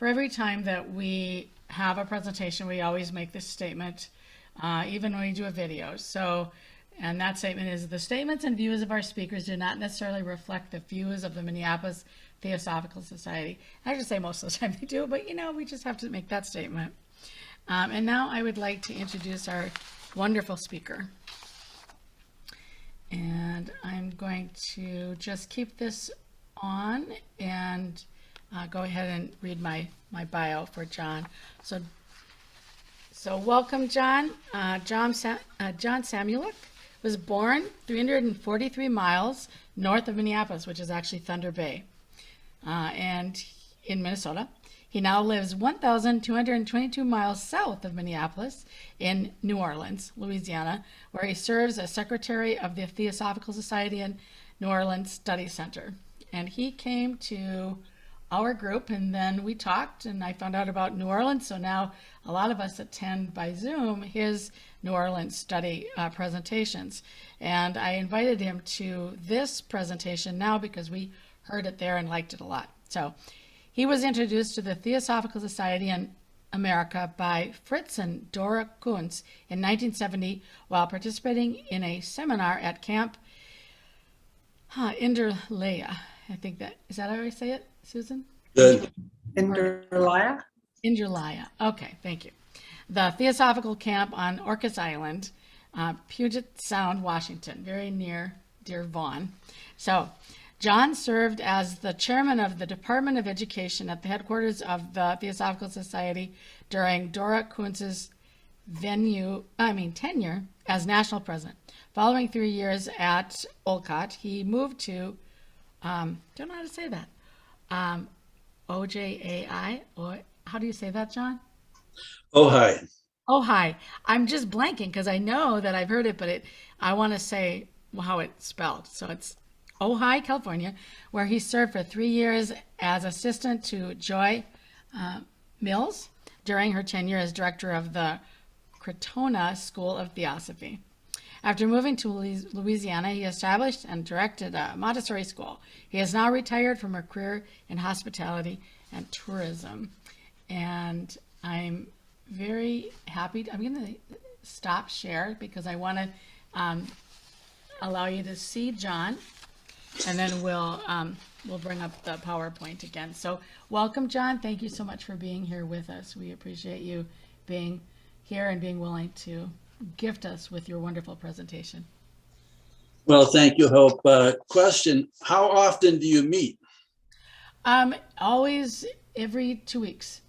for every time that we have a presentation, we always make this statement, even when we do a video. So, and that statement is, the statements and views of our speakers do not necessarily reflect the views of the Minneapolis Theosophical Society. I should say most of the time they do, but we just have to make that statement. And now I would like to introduce our wonderful speaker. And I'm going to just keep this on and go ahead and read my bio for John. So welcome, John. John Sameluk was born 343 miles north of Minneapolis, which is actually Thunder Bay, and in Minnesota. He now lives 1,222 miles south of Minneapolis in New Orleans, Louisiana, where he serves as secretary of the Theosophical Society and New Orleans Study Center. And he came to our group, and then we talked, and I found out about New Orleans. So now a lot of us attend by Zoom his New Orleans study presentations. And I invited him to this presentation now because we heard it there and liked it a lot. So he was introduced to the Theosophical Society in America by Fritz and Dora Kuntz in 1970 while participating in a seminar at Camp Inderleia. I think is that how I say it, Susan? Good. Inderleia? Inderleia. Okay, thank you. The Theosophical Camp on Orcas Island, Puget Sound, Washington, very near Dear Vaughn. So John served as the chairman of the Department of Education at the headquarters of the Theosophical Society during Dora Kuntz's tenure as national president. Following 3 years at Olcott, he moved to, don't know how to say that, OJAI, or how do you say that, John? Ojai. Ojai. I'm just blanking because I know that I've heard it, but I want to say how it's spelled. So it's Ojai, California, where he served for 3 years as assistant to Joy Mills during her tenure as director of the Crotona School of Theosophy. After moving to Louisiana, he established and directed a Montessori school. He is now retired from a career in hospitality and tourism. And I'm very happy. I'm going to stop share because I want to allow you to see John, and then we'll bring up the PowerPoint again. So welcome, John. Thank you so much for being here with us. We appreciate you being here and being willing to gift us with your wonderful presentation. Well, thank you, Hope. Question, how often do you meet? Always every 2 weeks.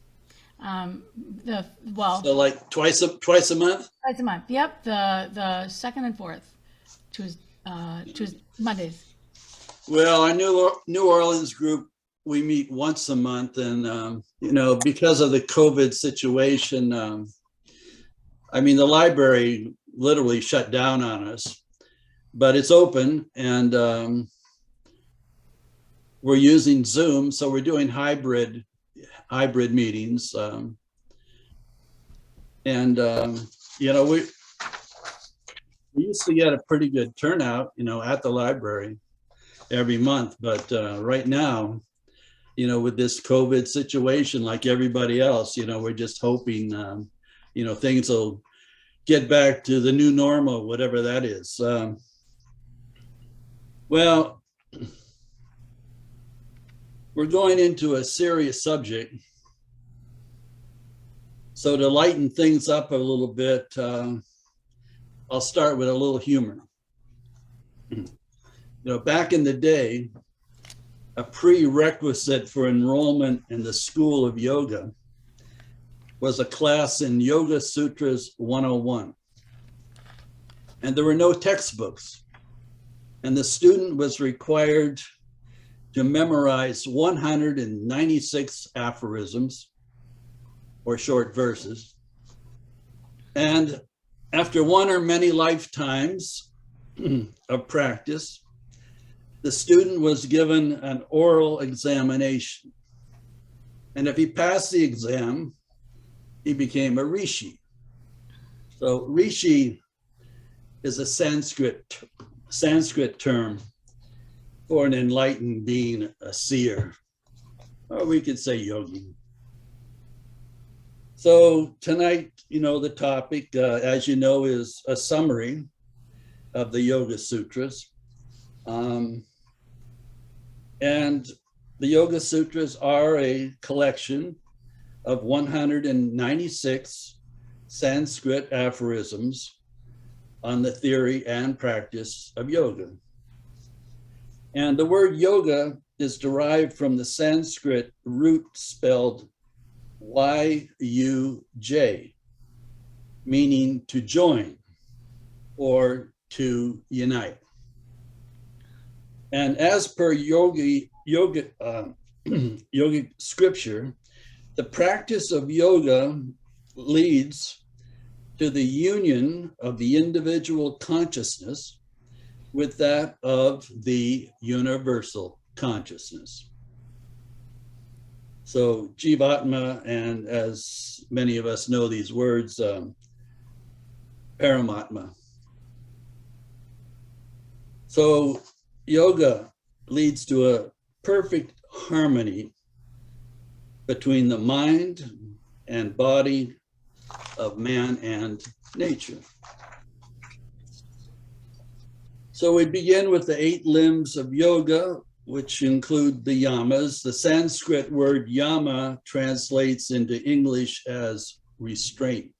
So like twice a month? Twice a month. Yep. The second and fourth Tuesday, Mondays. Well, our New Orleans group, we meet once a month, and because of the COVID situation, the library literally shut down on us, but it's open, and we're using Zoom, so we're doing hybrid meetings, we used to get a pretty good turnout, at the library every month, but right now, with this COVID situation, like everybody else, we're just hoping, things will get back to the new normal, whatever that is. Well, we're going into a serious subject. So to lighten things up a little bit, I'll start with a little humor. Back in the day, a prerequisite for enrollment in the School of Yoga was a class in Yoga Sutras 101. And there were no textbooks. And the student was required to memorize 196 aphorisms or short verses. And after one or many lifetimes of practice, the student was given an oral examination. And if he passed the exam, he became a rishi. So rishi is a Sanskrit term for an enlightened being, a seer, or we could say yogi. So tonight, the topic, as you know, is a summary of the Yoga Sutras. And the Yoga Sutras are a collection of 196 Sanskrit aphorisms on the theory and practice of yoga. And the word yoga is derived from the Sanskrit root spelled Y-U-J, meaning to join or to unite. And as per yogic scripture, the practice of yoga leads to the union of the individual consciousness with that of the universal consciousness. So Jivatma, and as many of us know these words, Paramatma. So yoga leads to a perfect harmony between the mind and body of man and nature. So we begin with the 8 limbs of yoga, which include the yamas. The Sanskrit word yama translates into English as restraint.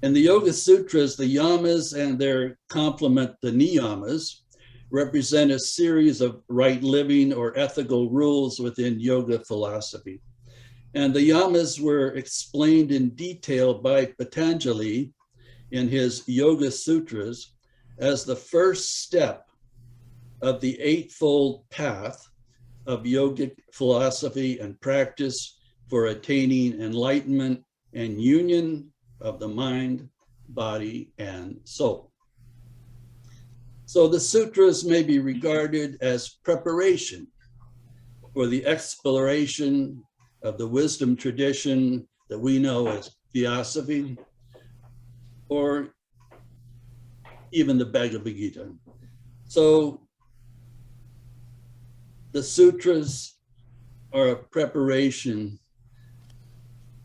In the Yoga Sutras, the yamas and their complement, the niyamas, represent a series of right living or ethical rules within yoga philosophy. And the yamas were explained in detail by Patanjali in his Yoga Sutras as the first step of the 8-fold path of yogic philosophy and practice for attaining enlightenment and union of the mind, body, and soul. So the sutras may be regarded as preparation for the exploration of the wisdom tradition that we know as Theosophy, or even the Bhagavad Gita. So the sutras are a preparation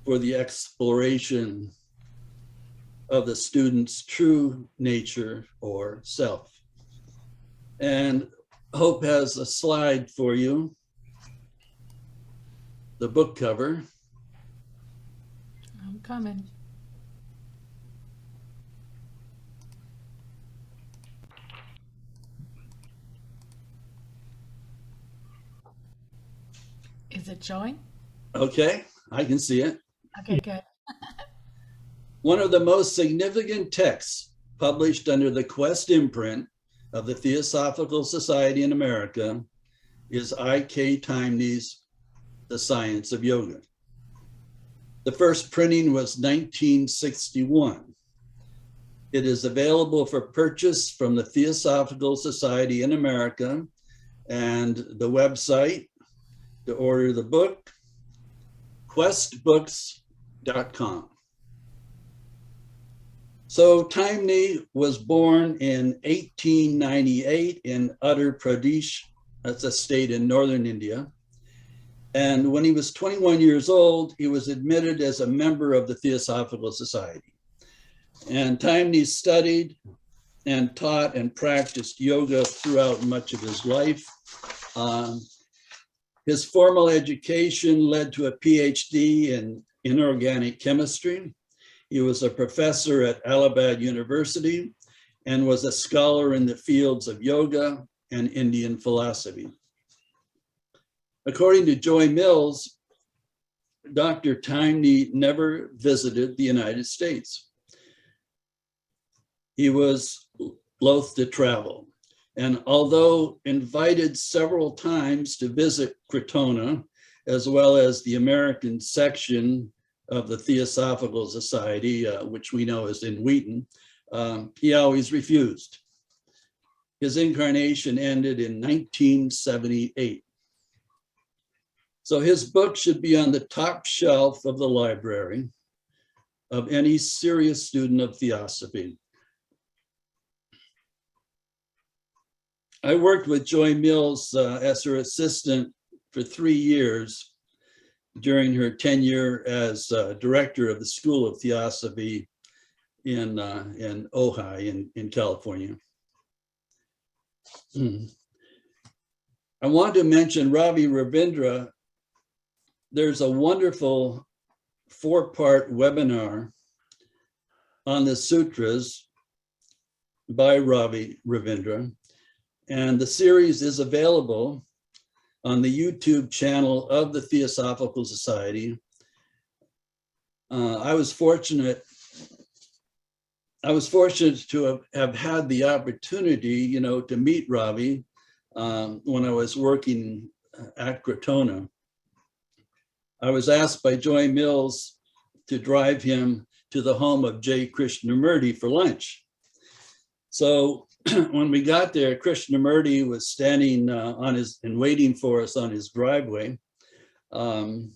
for the exploration of the student's true nature or self. And Hope has a slide for you, the book cover. I'm coming. Is it showing? Okay, I can see it. Okay, good. One of the most significant texts published under the Quest imprint of the Theosophical Society in America is I.K. Taimni's The Science of Yoga. The first printing was 1961. It is available for purchase from the Theosophical Society in America, and the website to order the book, questbooks.com. So Taimni was born in 1898 in Uttar Pradesh, that's a state in northern India. And when he was 21 years old, he was admitted as a member of the Theosophical Society. And Taimni studied and taught and practiced yoga throughout much of his life. His formal education led to a PhD in inorganic chemistry. He was a professor at Allahabad University and was a scholar in the fields of yoga and Indian philosophy. According to Joy Mills, Dr. Taimni never visited the United States. He was loath to travel. And although invited several times to visit Crotona, as well as the American section of the Theosophical Society, which we know is in Wheaton, he always refused. His incarnation ended in 1978. So his book should be on the top shelf of the library of any serious student of Theosophy. I worked with Joy Mills as her assistant for 3 years. during her tenure as director of the School of Theosophy in Ojai in California. I want to mention Ravi Ravindra. There's a wonderful 4-part webinar on the sutras by Ravi Ravindra, and the series is available on the YouTube channel of the Theosophical Society. I was fortunate to have had the opportunity, to meet Ravi when I was working at Crotona. I was asked by Joy Mills to drive him to the home of J. Krishnamurti for lunch. So when we got there, Krishnamurti was standing and waiting for us on his driveway. I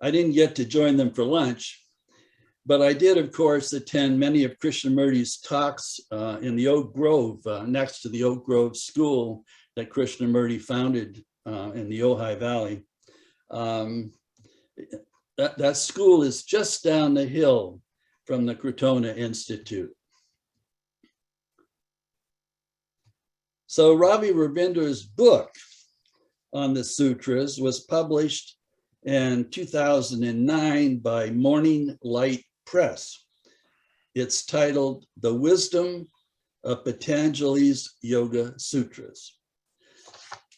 didn't get to join them for lunch, but I did, of course, attend many of Krishnamurti's talks in the Oak Grove, next to the Oak Grove School that Krishnamurti founded in the Ojai Valley. That school is just down the hill from the Crotona Institute. So Ravi Ravindra's book on the sutras was published in 2009 by Morning Light Press. It's titled The Wisdom of Patanjali's Yoga Sutras.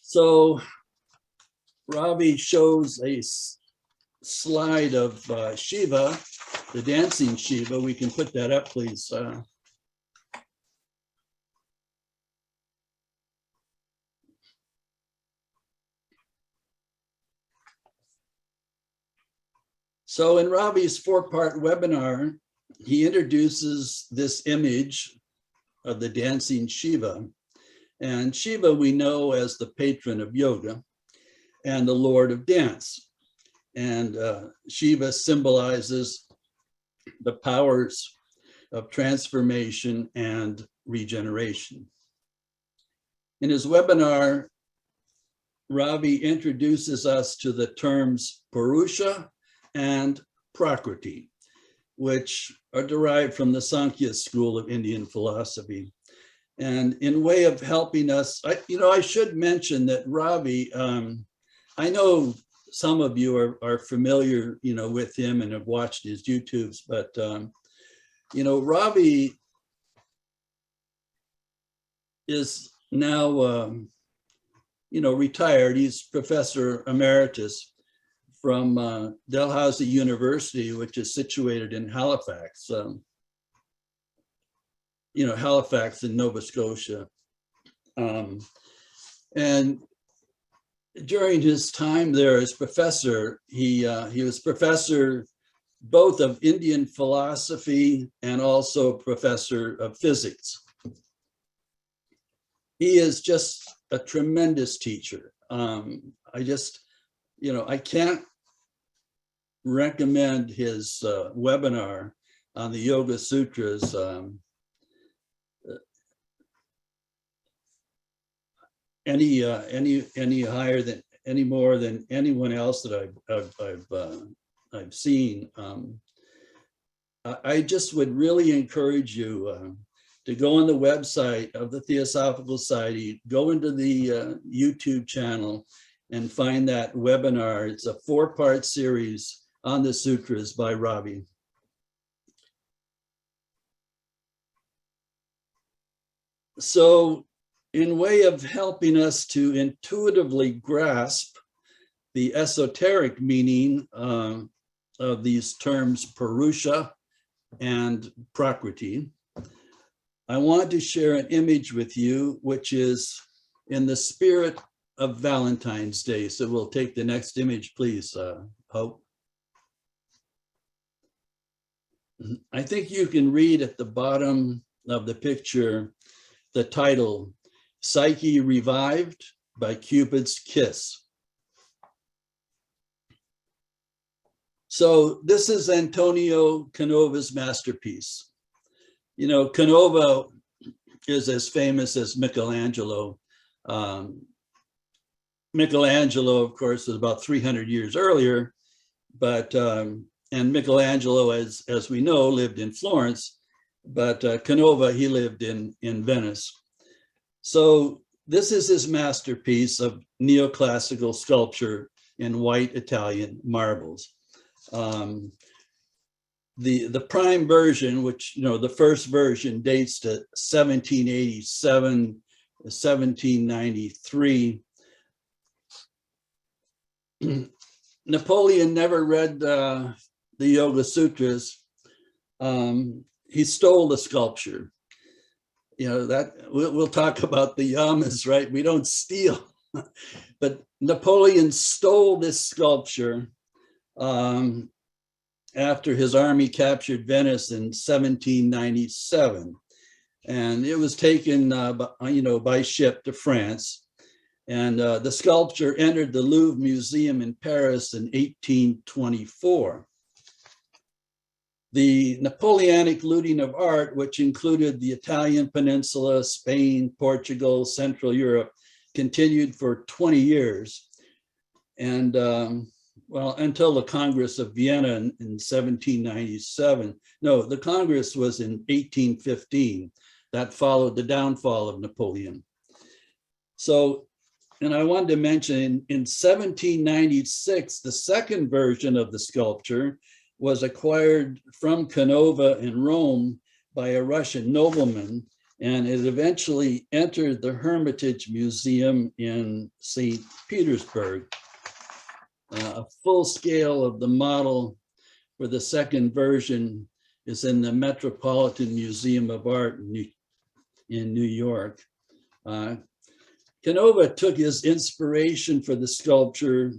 So Ravi shows a slide of Shiva, the dancing Shiva. We can put that up, please. So in Ravi's 4-part webinar, he introduces this image of the dancing Shiva. And Shiva we know as the patron of yoga and the Lord of dance. And Shiva symbolizes the powers of transformation and regeneration. In his webinar, Ravi introduces us to the terms Purusha and Prakriti, which are derived from the Sankhya school of Indian philosophy. And in way of helping us, I should mention that Ravi, I know some of you are familiar, with him and have watched his YouTubes, but, Ravi is now, retired. He's professor emeritus from Dalhousie University, which is situated in Halifax, Halifax in Nova Scotia. And during his time there as professor, he was professor both of Indian philosophy and also professor of physics. He is just a tremendous teacher. I can't recommend his webinar on the Yoga Sutras any more than anyone else that I've seen. I just would really encourage you to go on the website of the Theosophical Society, go into the YouTube channel and find that webinar. It's a 4-part series on the sutras by Ravi. So in way of helping us to intuitively grasp the esoteric meaning of these terms Purusha and Prakriti, I want to share an image with you, which is in the spirit of Valentine's Day. So we'll take the next image, please, Hope. I think you can read at the bottom of the picture the title, Psyche Revived by Cupid's Kiss. So this is Antonio Canova's masterpiece. Canova is as famous as Michelangelo. Michelangelo, of course, was about 300 years earlier, but and Michelangelo, as we know, lived in Florence, but Canova, he lived in Venice. So this is his masterpiece of neoclassical sculpture in white Italian marbles. The prime version, which, you know, the first version dates to 1787, 1793. Napoleon never read the Yoga Sutras. He stole the sculpture. You know, that we'll talk about the yamas, right? We don't steal. But Napoleon stole this sculpture after his army captured Venice in 1797. And it was taken by ship to France. And the sculpture entered the Louvre Museum in Paris in 1824. The Napoleonic looting of art, which included the Italian peninsula, Spain, Portugal, Central Europe, continued for 20 years. And well, until the Congress of Vienna in 1797. No, the Congress was in 1815. That followed the downfall of Napoleon. So, and I wanted to mention in 1796, the second version of the sculpture was acquired from Canova in Rome by a Russian nobleman, and it eventually entered the Hermitage Museum in St. Petersburg. A full scale of the model for the second version is in the Metropolitan Museum of Art in New York. Canova took his inspiration for the sculpture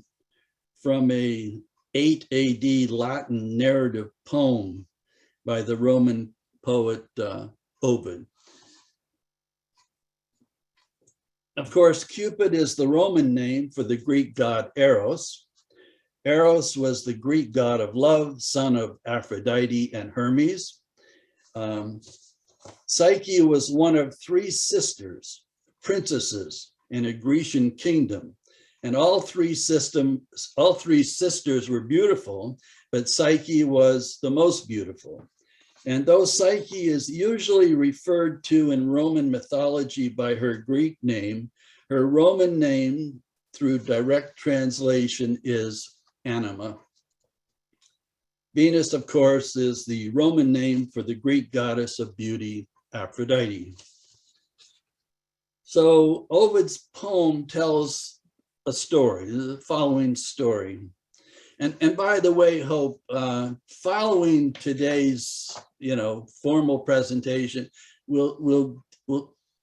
from a 8 AD Latin narrative poem by the Roman poet Ovid. Of course, Cupid is the Roman name for the Greek god Eros. Eros was the Greek god of love, son of Aphrodite and Hermes. Psyche was one of three sisters, princesses in a Grecian kingdom. And all three sisters were beautiful, but Psyche was the most beautiful. And though Psyche is usually referred to in Roman mythology by her Greek name, her Roman name through direct translation is Anima. Venus, of course, is the Roman name for the Greek goddess of beauty, Aphrodite. So Ovid's poem tells a story, the following story. And by the way, Hope, following today's, formal presentation, we'll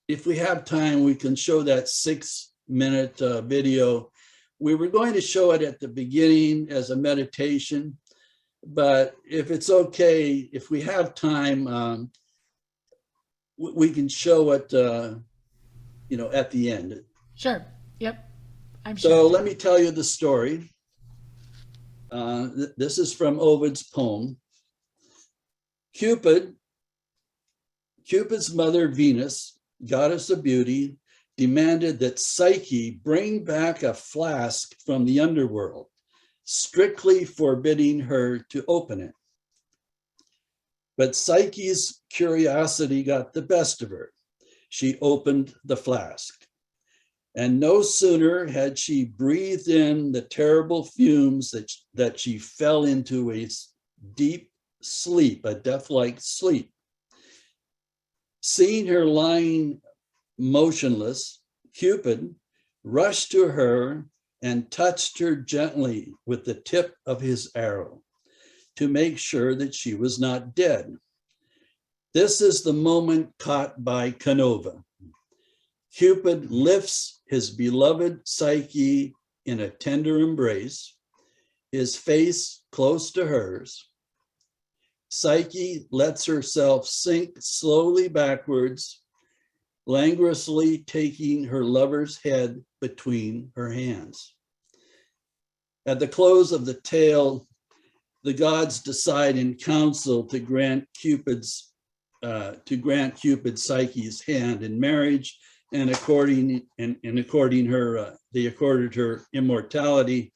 if we have time, we can show that 6-minute video. We were going to show it at the beginning as a meditation, but if it's okay, if we have time, we can show it, at the end. Sure. Yep. I'm So sure. let me tell you the story. This is from Ovid's poem. Cupid's mother, Venus, goddess of beauty, demanded that Psyche bring back a flask from the underworld, strictly forbidding her to open it. But Psyche's curiosity got the best of her. She opened the flask. And no sooner had she breathed in the terrible fumes that she fell into a deep sleep, a death-like sleep. Seeing her lying motionless, Cupid rushed to her and touched her gently with the tip of his arrow to make sure that she was not dead. This is the moment caught by Canova. Cupid lifts his beloved Psyche in a tender embrace, his face close to hers. Psyche lets herself sink slowly backwards, languorously taking her lover's head between her hands. At the close of the tale, the gods decide in council to grant Cupid Psyche's hand in marriage and they accorded her immortality,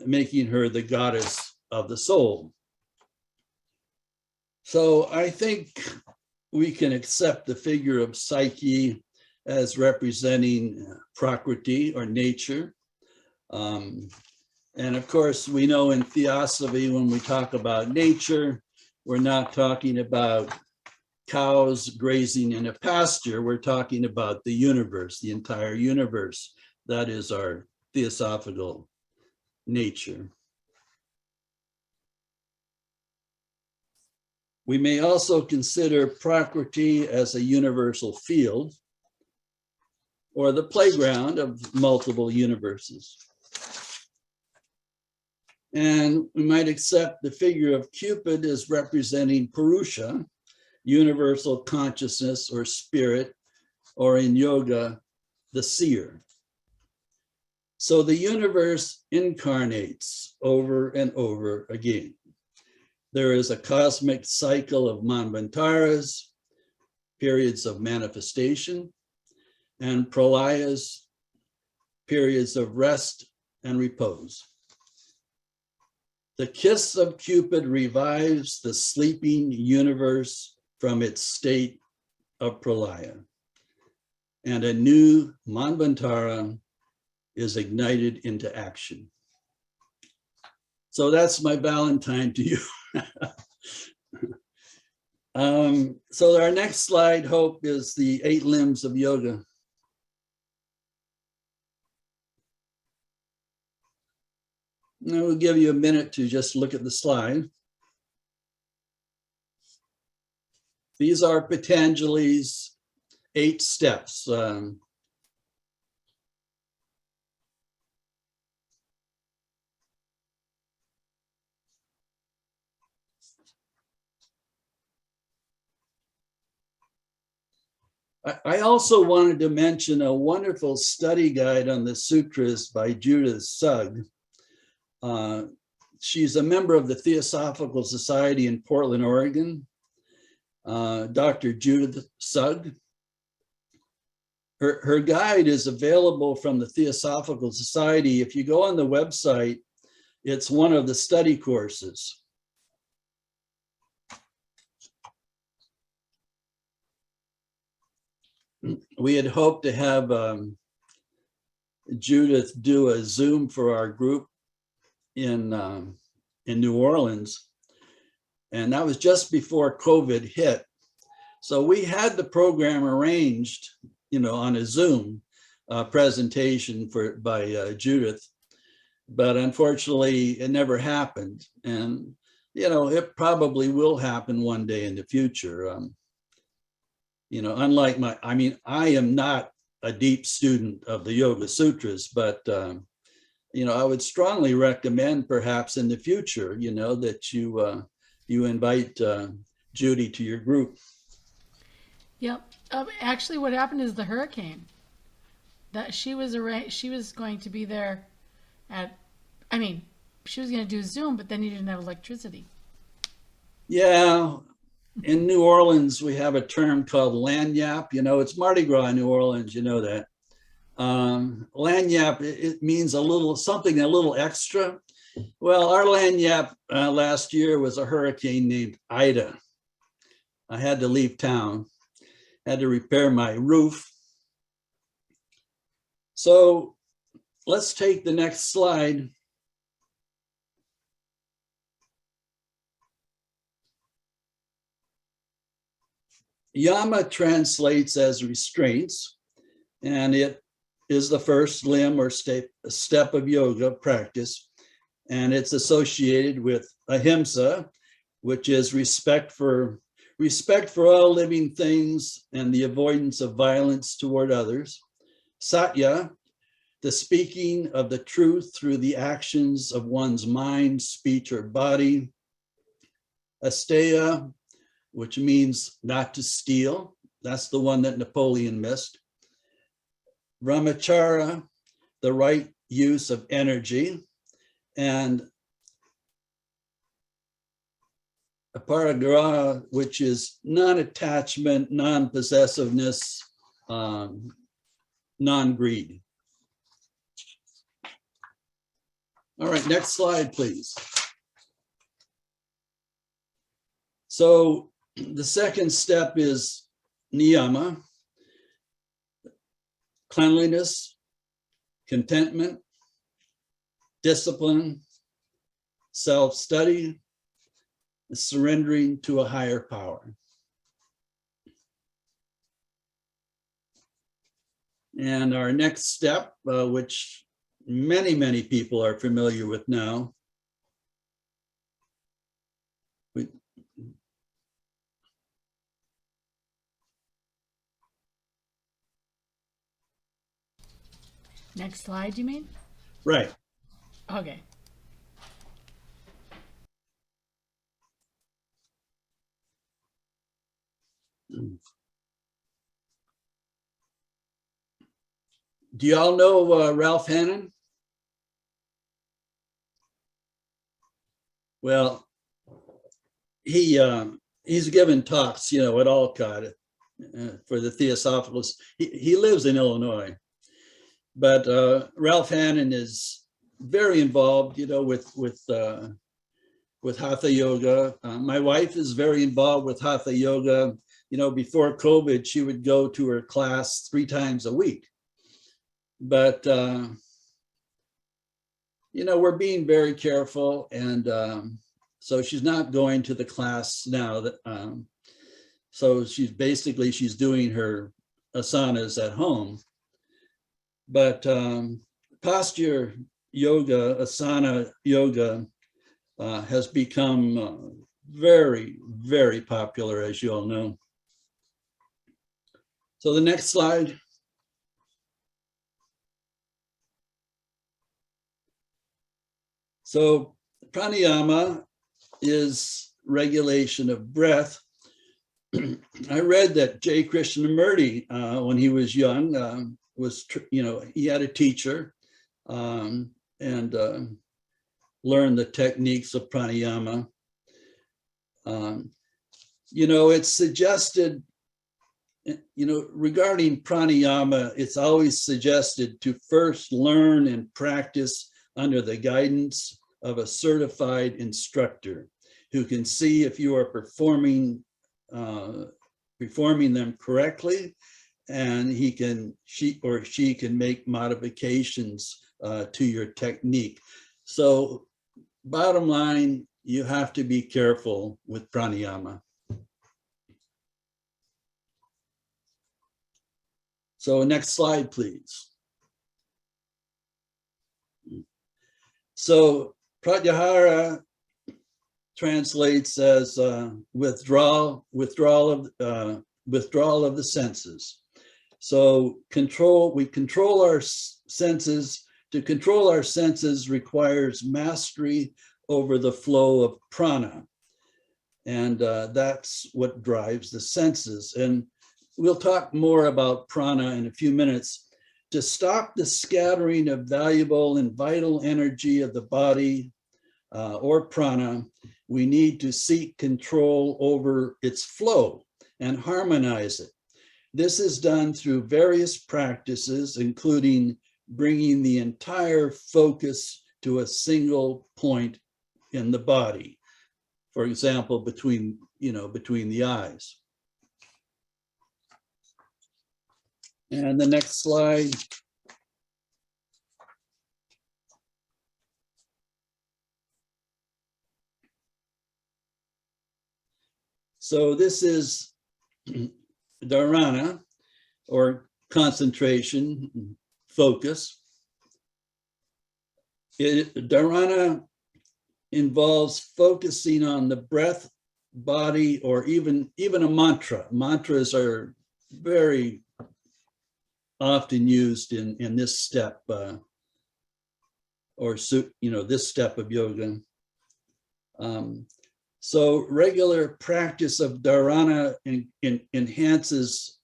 making her the goddess of the soul. So I think we can accept the figure of Psyche as representing Prakriti or nature. And of course, we know in Theosophy, when we talk about nature, we're not talking about cows grazing in a pasture. We're talking about the universe, the entire universe. That is our theosophical nature. We may also consider Prakriti as a universal field or the playground of multiple universes. And we might accept the figure of Cupid as representing Purusha, universal consciousness or spirit, or in yoga, the seer. So the universe incarnates over and over again. There is a cosmic cycle of manvantaras, periods of manifestation, and pralayas, periods of rest and repose. The kiss of Cupid revives the sleeping universe from its state of pralaya, and a new manvantara is ignited into action. So that's my Valentine to you. So our next slide, Hope, is the 8 limbs of yoga. Now we'll give you a minute to just look at the slide. These are Patanjali's 8 steps. I also wanted to mention a wonderful study guide on the sutras by Judith Sugg. She's a member of the Theosophical Society in Portland, Oregon. Dr. Judith Sugg. Her guide is available from the Theosophical Society. If you go on the website, it's one of the study courses. We had hoped to have Judith do a Zoom for our group in New Orleans. And that was just before COVID hit. So we had the program arranged, on a Zoom presentation by Judith, but unfortunately it never happened. And, it probably will happen one day in the future. Unlike I am not a deep student of the Yoga Sutras, but I would strongly recommend perhaps in the future, that you invite Judy to your group. Yep. Actually, what happened is the hurricane. That she was going to be there she was going to do Zoom, but then you didn't have electricity. Yeah. In New Orleans, we have a term called lagniappe. It's Mardi Gras in New Orleans, you know that. Lagniappe, it means something a little extra. Well, our lagniappe last year was a hurricane named Ida. I had to leave town, had to repair my roof. So let's take the next slide. Yama translates as restraints, and it is the first limb or step of yoga practice. And it's associated with ahimsa, which is respect for all living things and the avoidance of violence toward others. Satya, the speaking of the truth through the actions of one's mind, speech, or body. Asteya, which means not to steal. That's the one that Napoleon missed. Brahmacharya, the right use of energy. And aparigraha, which is non-attachment, non-possessiveness, non-greed. All right, next slide, please. So the second step is niyama, cleanliness, contentment, discipline, self-study, surrendering to a higher power. And our next step, which many people are familiar with now, Next slide, you mean? right. Okay. Do y'all know Ralph Hannon? Well, he's given talks, at Alcott for the Theosophical. He lives in Illinois, but Ralph Hannon is very involved, with Hatha Yoga. My wife is very involved with Hatha Yoga. Before COVID, she would go to her class 3 times a week. But, we're being very careful. And so she's not going to the class now. So she's doing her asanas at home. But posture yoga, asana yoga, has become very popular, as you all know. So the next slide. So pranayama is regulation of breath. I read that J. Krishnamurti, when he was young, he had a teacher and learned the techniques of pranayama. It's suggested, regarding pranayama, it's always suggested to first learn and practice under the guidance of a certified instructor who can see if you are performing them correctly, and she or she can make modifications to your technique. So bottom line, you have to be careful with pranayama. So next slide, please. So pratyahara translates as withdrawal of the senses. So we control our senses. To control our senses requires mastery over the flow of prana. And that's what drives the senses. And we'll talk more about prana in a few minutes. To stop the scattering of valuable and vital energy of the body or prana, we need to seek control over its flow and harmonize it. This is done through various practices, including bringing the entire focus to a single point in the body. For example, between the eyes. And the next slide. So this is dharana, or concentration, focus. Dharana involves focusing on the breath, body, or even a mantra. Mantras are very often used in this step, this step of yoga. So regular practice of dharana enhances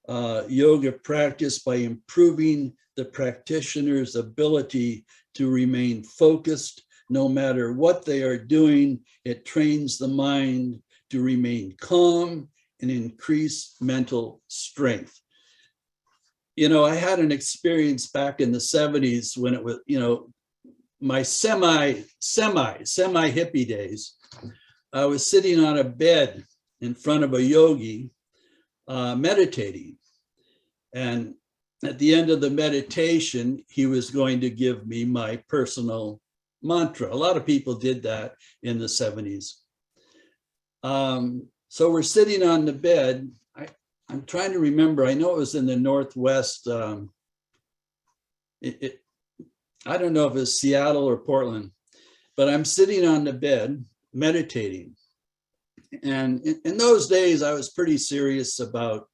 yoga practice by improving the practitioner's ability to remain focused no matter what they are doing. It trains the mind to remain calm and increase mental strength. I had an experience back in the 70s when it was, my semi hippie days. I was sitting on a bed in front of a yogi, meditating. And at the end of the meditation, he was going to give me my personal mantra. A lot of people did that in the 70s. So we're sitting on the bed. I'm trying to remember. I know it was in the Northwest. I don't know if it's Seattle or Portland, but I'm sitting on the bed meditating. And in those days, I was pretty serious about,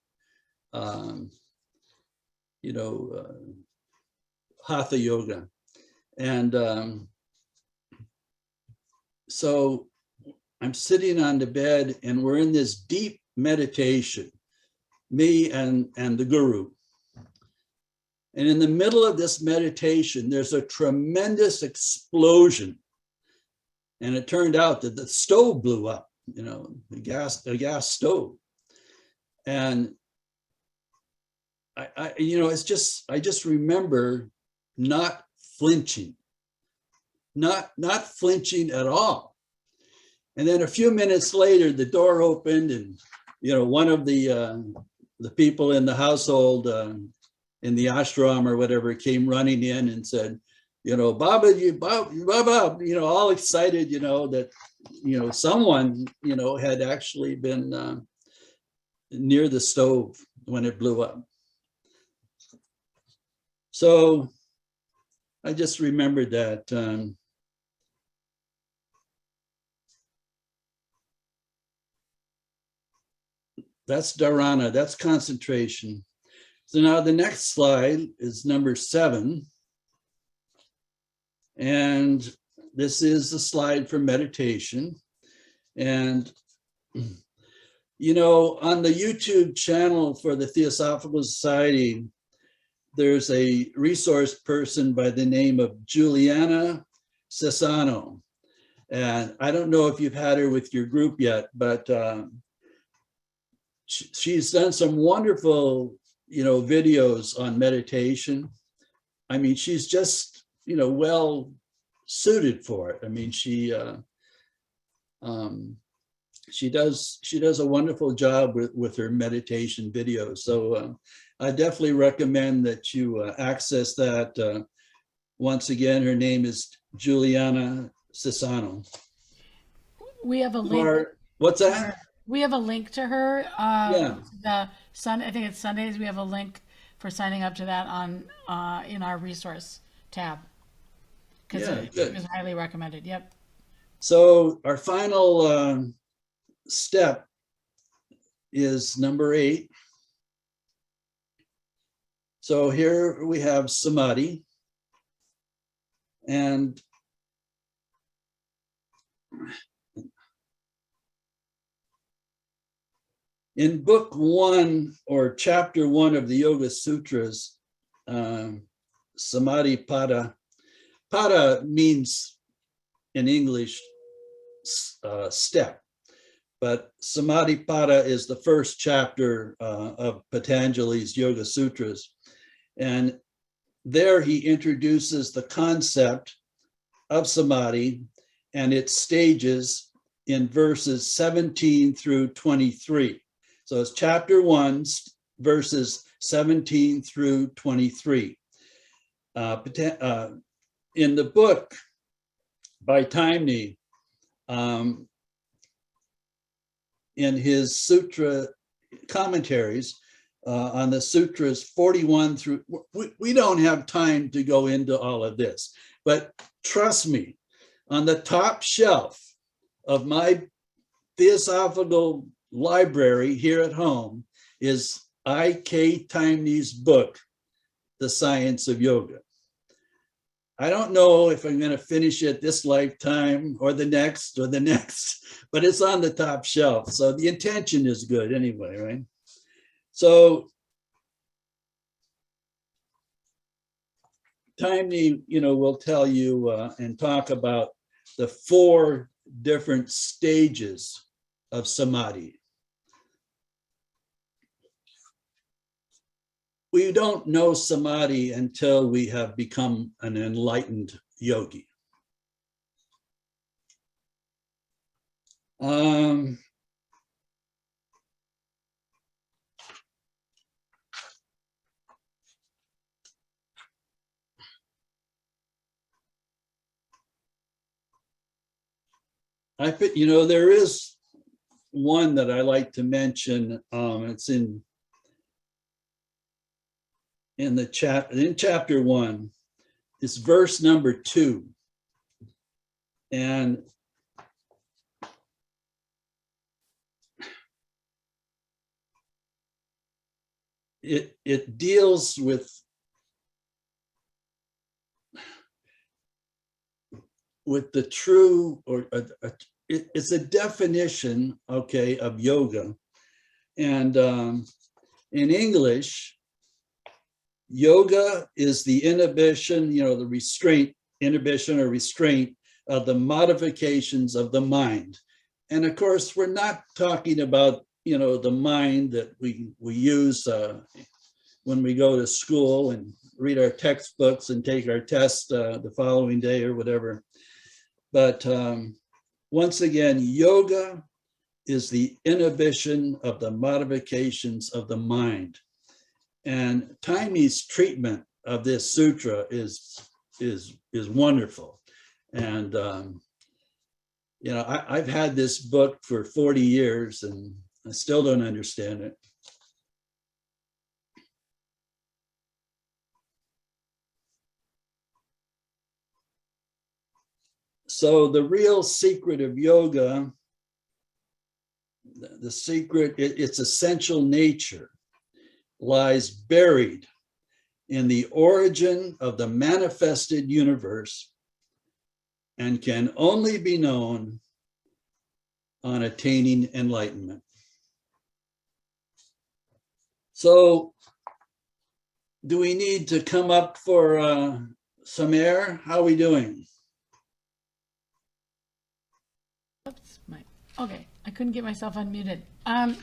hatha yoga. And so I'm sitting on the bed and we're in this deep meditation, me and the guru. And in the middle of this meditation, there's a tremendous explosion. And it turned out that the stove blew up, a gas stove. And I just remember not flinching at all. And then a few minutes later, the door opened and, one of the people in the household, in the ashram or whatever, came running in and said, Baba, Baba, all excited, that, someone, had actually been near the stove when it blew up. So I just remembered that. That's dharana, that's concentration. So now the next slide is number 7. And this is the slide for meditation. And, on the YouTube channel for the Theosophical Society, there's a resource person by the name of Juliana Cesano. And I don't know if you've had her with your group yet, but she's done some wonderful, videos on meditation. I mean, she's just, well suited for it. I mean, she does a wonderful job with her meditation videos. So I definitely recommend that you access that. Once again, her name is Juliana Cesano. We have a link. What's that? We have a link to her. Yeah. I think it's Sundays. We have a link for signing up to that on in our resource tab. Because it was highly recommended. Yep. So our final step is number 8. So here we have samadhi. And in book 1 or chapter 1 of the Yoga Sutras, samadhi pada means in English step, but samadhi pada is the first chapter of Patanjali's Yoga Sutras. And there he introduces the concept of samadhi and its stages in verses 17 through 23. So it's chapter 1, verses 17 through 23. In the book by Taimni, in his sutra commentaries on the sutras 41 through, we don't have time to go into all of this, but trust me, on the top shelf of my Theosophical library here at home is I.K. Taimni's book, The Science of Yoga. I don't know if I'm going to finish it this lifetime or the next, but it's on the top shelf. So the intention is good anyway, right? So Taimni, will tell you and talk about the 4 different stages of samadhi. we don't know samadhi until we have become an enlightened yogi. There is one that I like to mention. It's in chapter 1. It's verse number 2, and it deals with the true, or it's a definition, okay, of yoga. And in English, yoga is the inhibition, the restraint, inhibition or restraint of the modifications of the mind. And of course, we're not talking about, the mind that we use when we go to school and read our textbooks and take our test the following day or whatever. But once again, yoga is the inhibition of the modifications of the mind. And Taimi's treatment of this sutra is wonderful. And I've had this book for 40 years and I still don't understand it. So the real secret of yoga, the secret, its essential nature, lies buried in the origin of the manifested universe and can only be known on attaining enlightenment. So, do we need to come up for some air? How are we doing? Oops, okay, I couldn't get myself unmuted.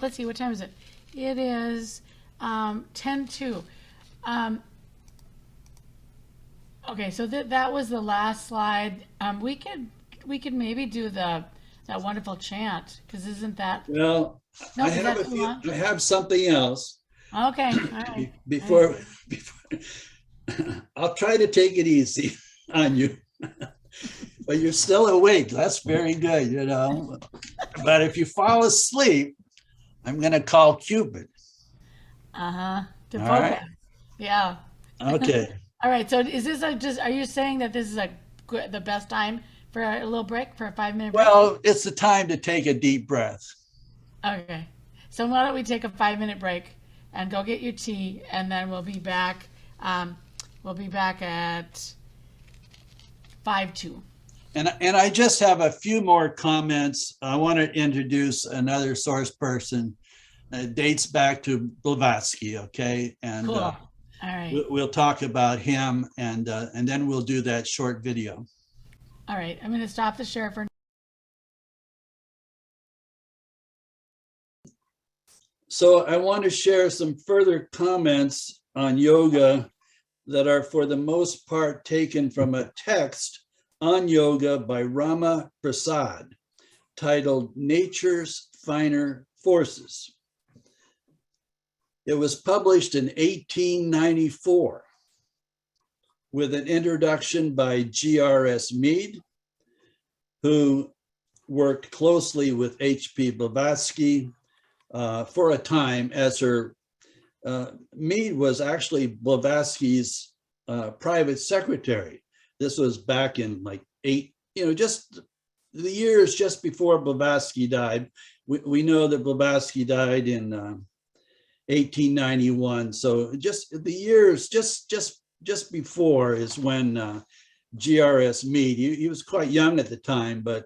Let's see, what time is it? It is 10:02. Okay, so that was the last slide. We could maybe do that wonderful chant, because isn't that? Well, No, I have something else. Okay, all right. Before I'll try to take it easy on you. But you're still awake. That's very good, But if you fall asleep, I'm going to call Cupid. To All focus. right. Yeah. Okay. All right. So is this are you saying that this is the best time for a little break, for a 5-minute break? Well, it's the time to take a deep breath. Okay. So why don't we take a 5-minute break and go get your tea, and then we'll be back. We'll be back at 5:02. And I just have a few more comments. I want to introduce another source person. It dates back to Blavatsky, okay? And Cool. All right. we'll talk about him, and then we'll do that short video. All right. I'm going to stop the share for. So I want to share some further comments on yoga that are for the most part taken from a text on yoga by Rama Prasad titled Nature's Finer Forces. It was published in 1894 with an introduction by G.R.S. Mead, who worked closely with H.P. Blavatsky for a time, as her Mead was actually Blavatsky's private secretary. This was back in just the years just before Blavatsky died. We know that Blavatsky died in 1891. So just the years just before is when G.R.S. Mead, he was quite young at the time, but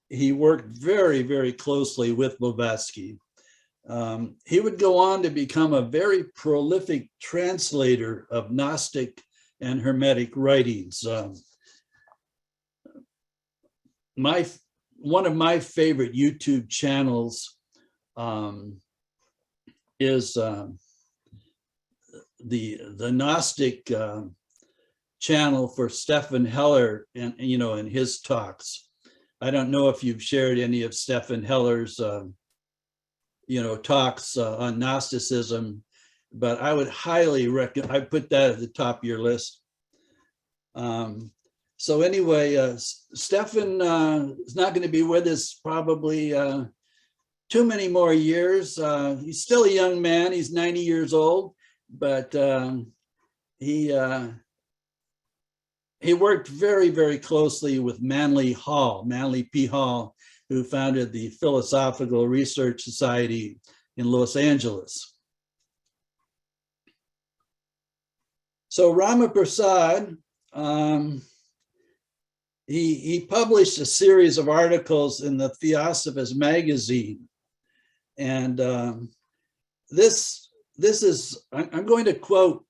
he worked very, very closely with Blavatsky. He would go on to become a very prolific translator of Gnostic and Hermetic writings. One of my favorite YouTube channels is the Gnostic channel for Stephan Heller, and in his talks. I don't know if you've shared any of Stephan Heller's talks on Gnosticism, but I would highly recommend. I put that at the top of your list. So anyway, Stephan is not going to be with us probably too many more years. He's still a young man. He's 90 years old, but he worked very, very closely with Manly P. Hall, who founded the Philosophical Research Society in Los Angeles. So Rama Prasad, he published a series of articles in the Theosophical magazine. And this is, I'm going to quote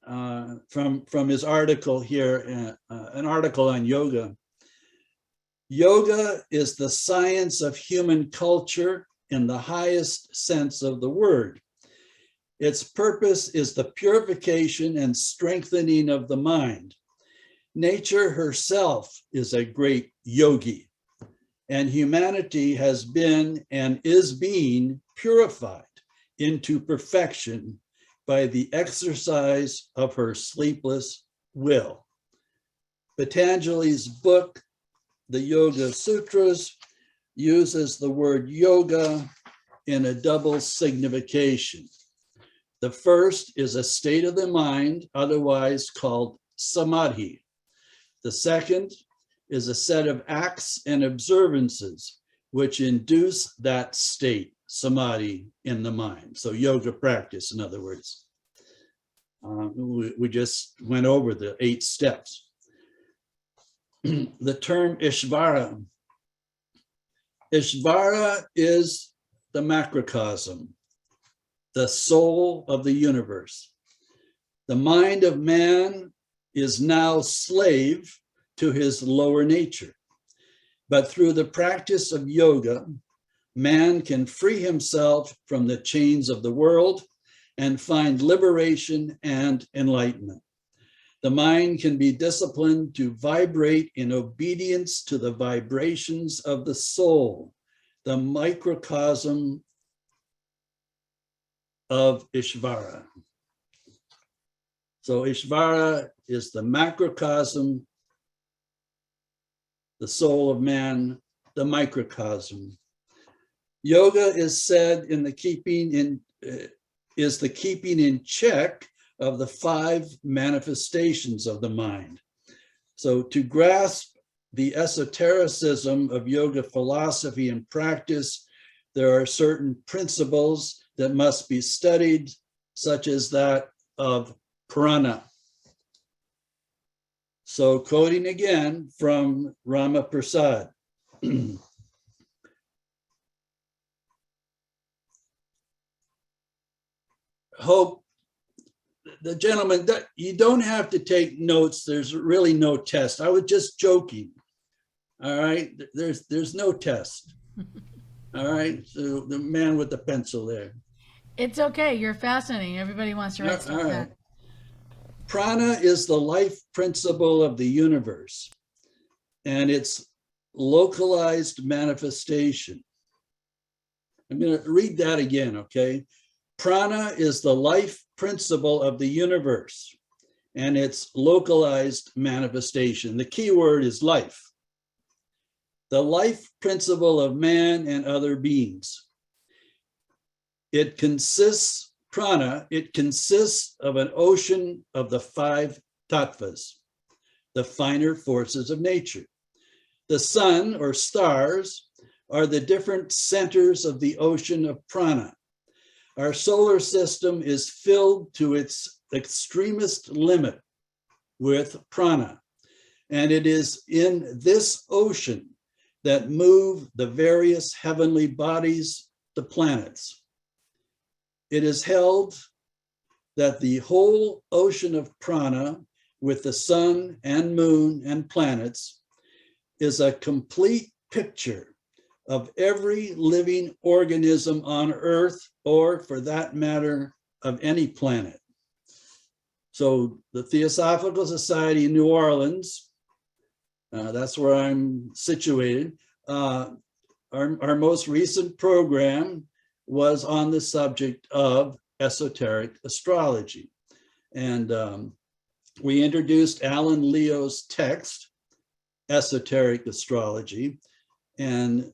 from his article here, an article on yoga. Yoga is the science of human culture in the highest sense of the word. Its purpose is the purification and strengthening of the mind. Nature herself is a great yogi, and humanity has been and is being purified into perfection by the exercise of her sleepless will. Patanjali's book, the Yoga Sutras, uses the word yoga in a double signification. The first is a state of the mind, otherwise called samadhi. The second is a set of acts and observances which induce that state, samadhi, in the mind. So yoga practice, in other words. We just went over the 8 steps. The term Ishvara. Ishvara is the macrocosm, the soul of the universe. The mind of man is now slave to his lower nature. But through the practice of yoga, man can free himself from the chains of the world and find liberation and enlightenment. The mind can be disciplined to vibrate in obedience to the vibrations of the soul, the microcosm of Ishvara. So Ishvara is the macrocosm, the soul of man, the microcosm. Yoga is said in the keeping in check of the 5 manifestations of the mind. So to grasp the esotericism of yoga philosophy and practice, there are certain principles that must be studied, such as that of prana. So quoting again from Rama Prasad. Hope, the gentleman, you don't have to take notes. There's really no test. I was just joking. All right, there's no test. All right, so the man with the pencil there. It's okay. You're fascinating. Everybody wants to write stuff down. Prana is the life principle of the universe, and its localized manifestation. I'm going to read that again, okay? Prana is the life principle of the universe and its localized manifestation. The key word is life. The life principle of man and other beings. It consists, prana, it consists of an ocean of the 5 tattvas, the finer forces of nature. The sun or stars are the different centers of the ocean of prana. Our solar system is filled to its extremest limit with prana, and it is in this ocean that move the various heavenly bodies, the planets. It is held that the whole ocean of prana, with the sun and moon and planets, is a complete picture of every living organism on Earth, or for that matter, of any planet. So the Theosophical Society in New Orleans, that's where I'm situated. Our most recent program was on the subject of esoteric astrology. And we introduced Alan Leo's text, Esoteric Astrology, and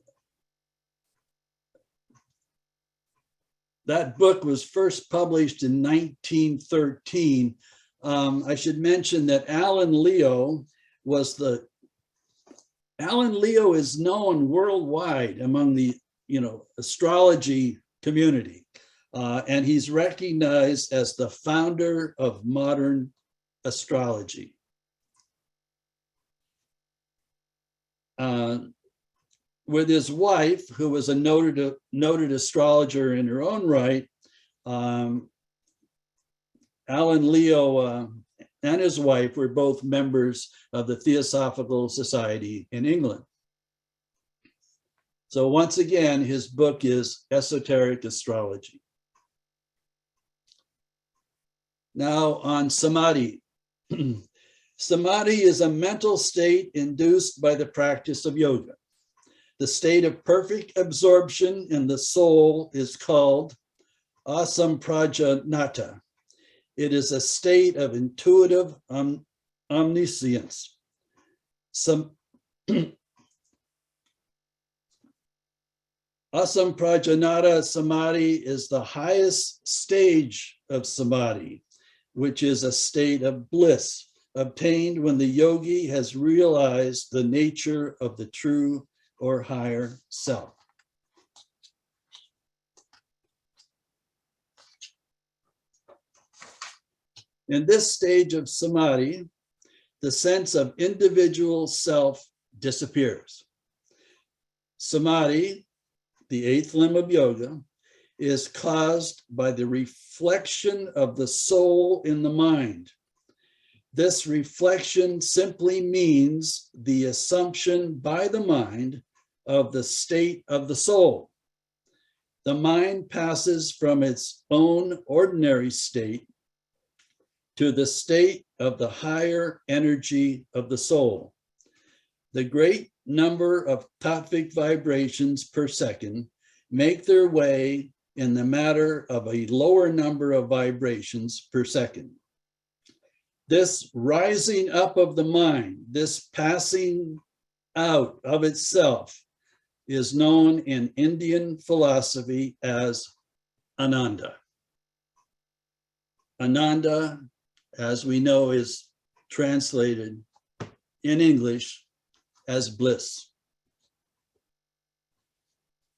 that book was first published in 1913. I should mention that Alan Leo is known worldwide among the astrology community, and he's recognized as the founder of modern astrology. With his wife, who was a noted astrologer in her own right, Alan Leo and his wife were both members of the Theosophical Society in England. So once again, his book is Esoteric Astrology. Now on samadhi. Samadhi is a mental state induced by the practice of yoga. The state of perfect absorption in the soul is called asamprajanata. It is a state of intuitive omniscience. Asamprajanata samadhi is the highest stage of samadhi, which is a state of bliss obtained when the yogi has realized the nature of the true or higher self. In this stage of samadhi, the sense of individual self disappears. Samadhi, the eighth limb of yoga, is caused by the reflection of the soul in the mind. This reflection simply means the assumption by the mind of the state of the soul. The mind passes from its own ordinary state to the state of the higher energy of the soul. The great number of tattvic vibrations per second make their way in the matter of a lower number of vibrations per second. This rising up of the mind, this passing out of itself, is known in Indian philosophy as Ananda. Ananda, as we know, is translated in English as bliss.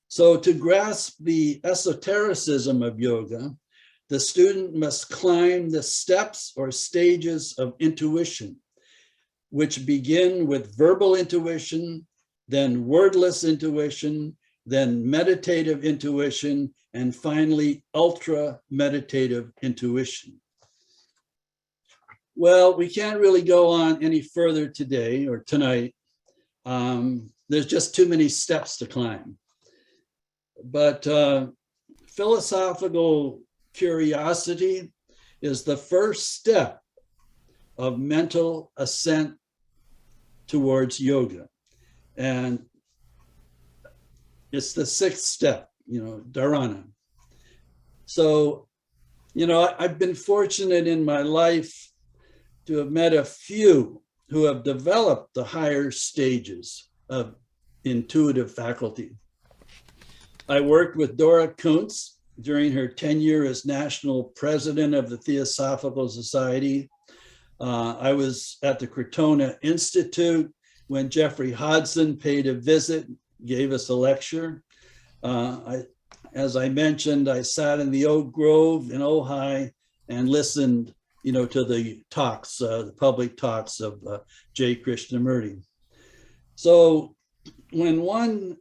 So to grasp the esotericism of yoga, the student must climb the steps or stages of intuition, which begin with verbal intuition, then wordless intuition, then meditative intuition, and finally ultra meditative intuition. Well, we can't really go on any further today or tonight. There's just too many steps to climb. But philosophical curiosity is the first step of mental ascent towards yoga. And it's the sixth step, dharana. So, I've been fortunate in my life to have met a few who have developed the higher stages of intuitive faculty. I worked with Dora Kuntz during her tenure as national president of the Theosophical Society. I was at the Crotona Institute when Jeffrey Hodson paid a visit, gave us a lecture. As I mentioned, I sat in the Oak Grove in Ojai and listened, to the talks, the public talks of J. Krishnamurti. So when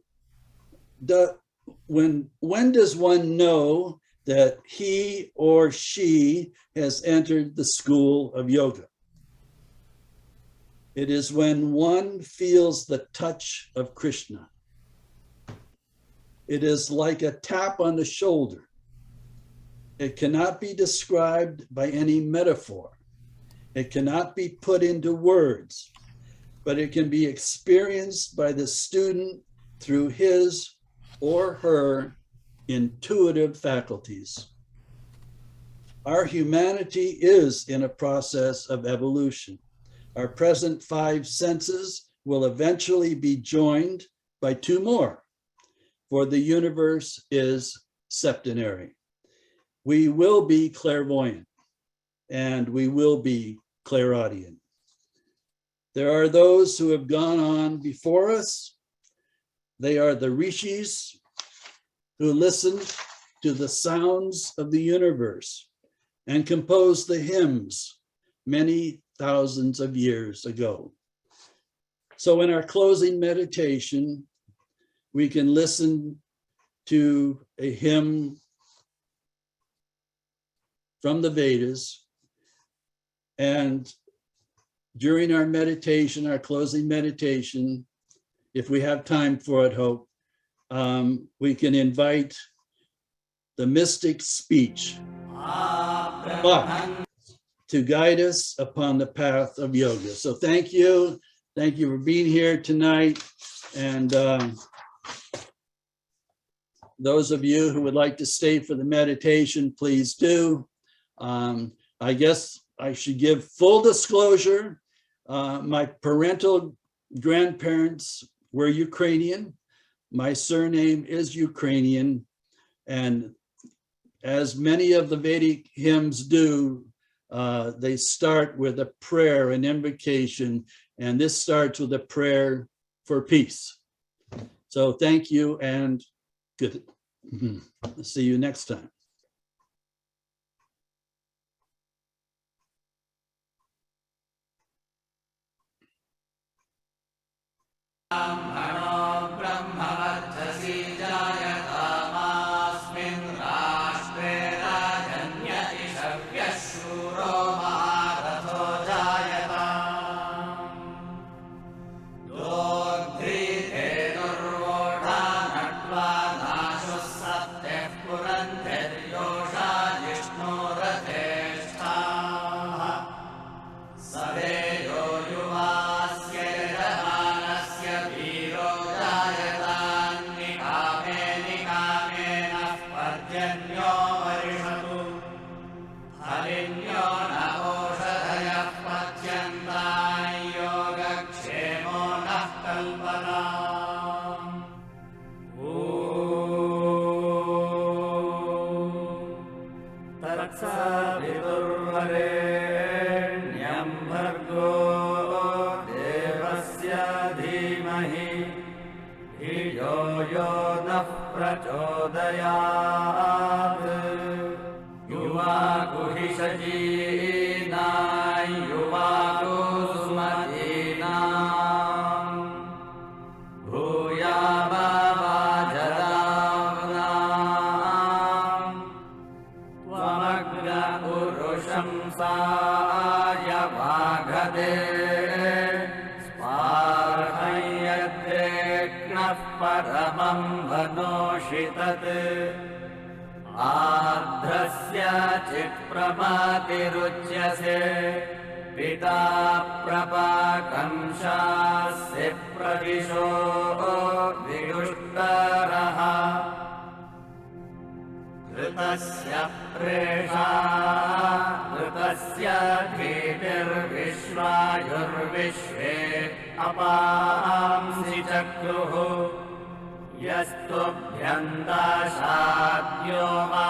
does one know that he or she has entered the school of yoga? It is when one feels the touch of Krishna. It is like a tap on the shoulder. It cannot be described by any metaphor. It cannot be put into words, but it can be experienced by the student through his or her intuitive faculties. Our humanity is in a process of evolution. Our present 5 senses will eventually be joined by 2 more, for the universe is septenary. We will be clairvoyant and we will be clairaudient. There are those who have gone on before us. They are the rishis who listened to the sounds of the universe and composed the hymns many thousands of years ago. So in our closing meditation, we can listen to a hymn from the Vedas, and during our meditation, our closing meditation, if we have time for it, hope, we can invite the mystic speech to guide us upon the path of yoga. So thank you. Thank you for being here tonight. And those of you who would like to stay for the meditation, please do. I guess I should give full disclosure. My parental grandparents were Ukrainian. My surname is Ukrainian. And as many of the Vedic hymns do, they start with a prayer, an invocation, and this starts with a prayer for peace. So thank you and good. See you next time. आर्द्रस्य चित्प्रभातिरुच्यसे पिता प्रपाकंशास्य प्रदिशो विदुष्टरः ऋतस्य प्रेषा ऋतस्य धीतिर्विश्वायुर्विश्वे अपांसि चक्रुः यस्तुभ्यन्ताशाद्यो वा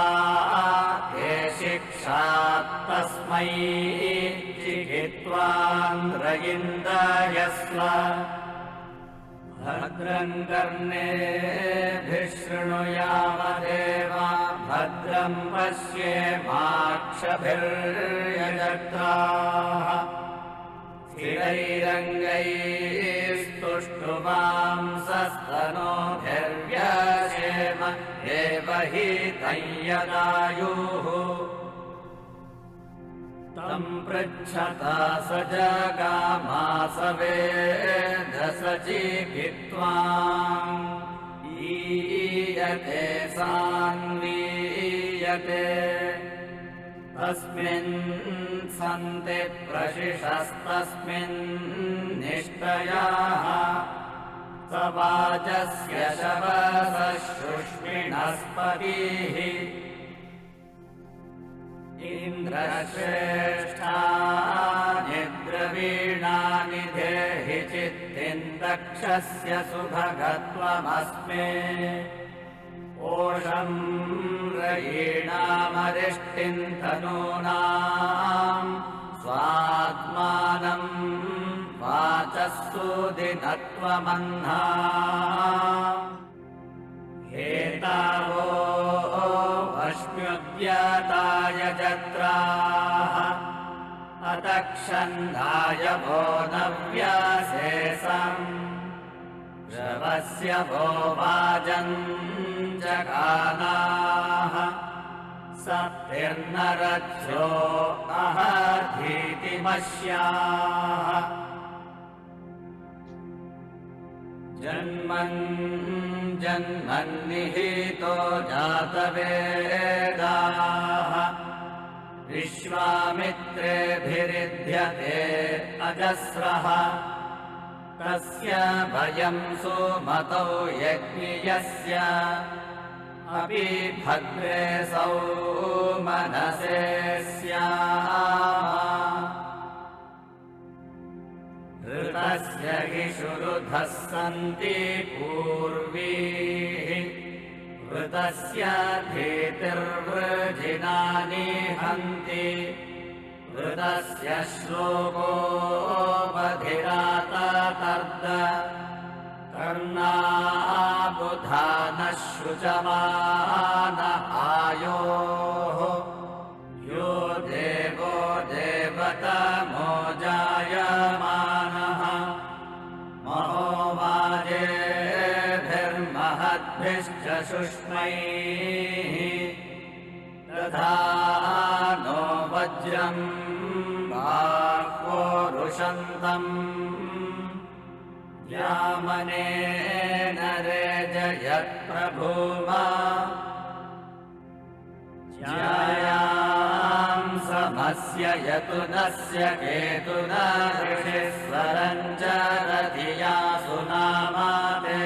ते शिक्षात् तस्मै चिकित्वान्द्रयिन्दयस्व भद्रं कर्णेभिः शृणुयामदेवा भद्रं पश्येमाक्षभिर्यजत्राः स्थिरैरङ्गैस्तुष्टुवांसस्तनोभिर्व्यसेम देवहितं यदायुः तं पृच्छता स जगामास वेदसचीभित्वाम् ईयते सान्वीयते तस्मिन् सन्ति प्रशिशस्तस्मिन् निष्ठयाः स वाचस्य शवसः शुष्मिणस्पतिः इन्द्रश्रेष्ठानि द्रवीणानि देहि चित्तिन्दक्षस्य सुभगत्वमस्मे ओषं रयीणामरिष्टिं तनूनां स्वात्मानं वाचः सुदिनत्वमह्ना एतावो अश्म्युद्यताय जत्राः अतक्षन्दाय वो नव्यासेसम् श्रवस्य वो वाजञ्जगानाः सप्तिर्नरथ्यो अहधीतिमस्याः जन्मन् जन्मन्निहितो जातवेदाः विश्वामित्रेभिरिध्यते अजस्रः तस्य भयं सुमतौ यज्ञियस्य अपि भद्रे सौमनसे स्याम ऋतस्य हि शुरुधः सन्ति पूर्वीः ऋतस्य धीतिर्वृजिनानि हन्ति ऋतस्य श्लोकोपधिराततर्द कर्णाबुधानः शुचमान आयोः यो देवो देवतमो जायमानः महोवाजेभिर्महद्भिश्च शुष्मैः तथा नो वज्रं बाह्वो रुषन्तम् यामनेन रेजयत्प्रभूमा ज्यायां समस्य यतुनस्य केतुना ऋषिस्वरञ्जरधिया सुनामाते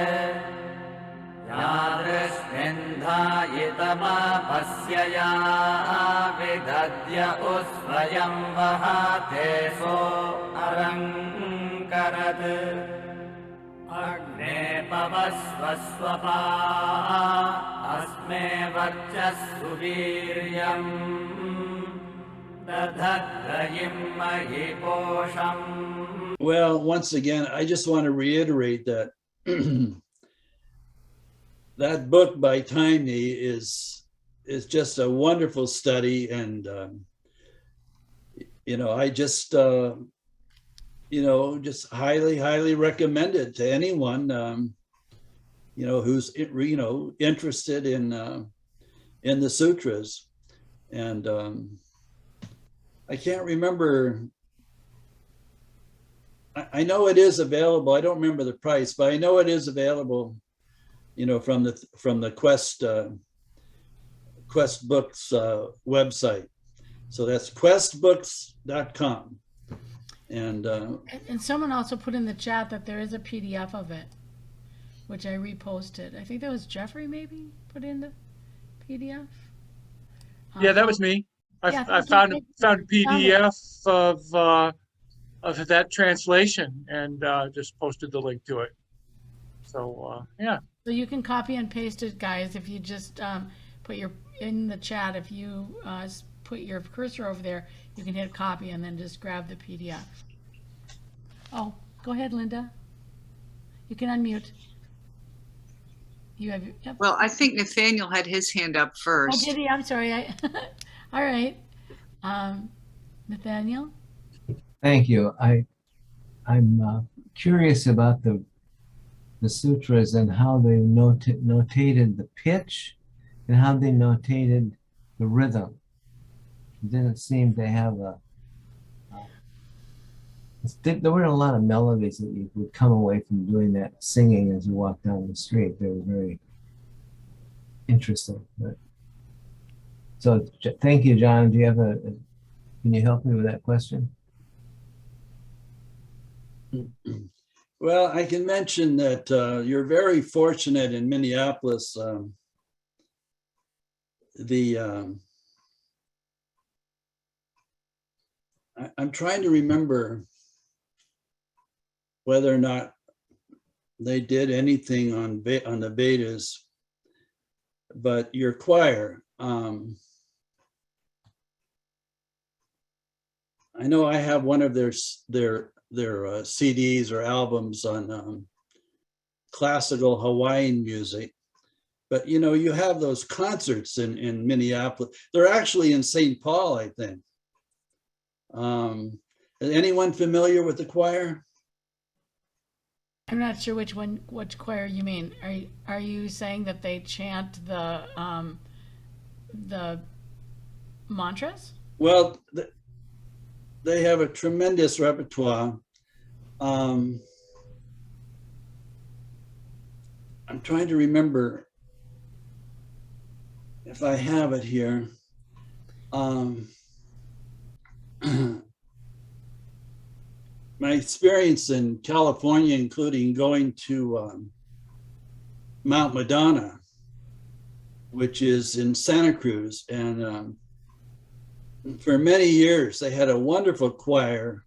यादृश्मिन्धायितमापस्य या विदद्य उस्वयं वहाते सो अरङ्करत् अग्ने पवस्वस्वपा अस्मे वर्चस्सु वीर्यम् दधद्रयिं महिपोषम्. Well, once again, I just want to reiterate that that book by Taimni is just a wonderful study, and I just just highly recommend it to anyone who's interested in the sutras. And I can't remember. I know it is available. I don't remember the price, but I know it is available. From the Quest Books website. So that's questbooks.com. And someone also put in the chat that there is a PDF of it, which I reposted. I think that was Jeffrey maybe put in the PDF. Yeah, that was me. Yeah, I found a PDF of that translation and just posted the link to it. So yeah. So you can copy and paste it, guys. If you just put in the chat, if you put your cursor over there, you can hit copy and then just grab the PDF. Oh, go ahead, Linda. You can unmute. You have. Yep. Well, I think Nathaniel had his hand up Oh, first. did he? I'm sorry. All right. Nathaniel? Thank you. I'm curious about the sutras and how they notated the pitch and how they notated the rhythm. It didn't seem to have there weren't a lot of melodies that you would come away from doing that singing as you walk down the street. They were very interesting. But So thank you, John. Do you have can you help me with that question? Well, I can mention that you're very fortunate in Minneapolis. I'm trying to remember whether or not they did anything on the Vedas, but your choir, I know I have one of their CDs or albums on classical Hawaiian music, but you know, you have those concerts in Minneapolis. They're actually in St. Paul, I think. Is anyone familiar with the choir? I'm not sure which choir you mean. Are you saying that they chant the mantras? Well, they have a tremendous repertoire. I'm trying to remember if I have it here. My experience in California, including going to Mount Madonna, which is in Santa Cruz, and for many years they had a wonderful choir.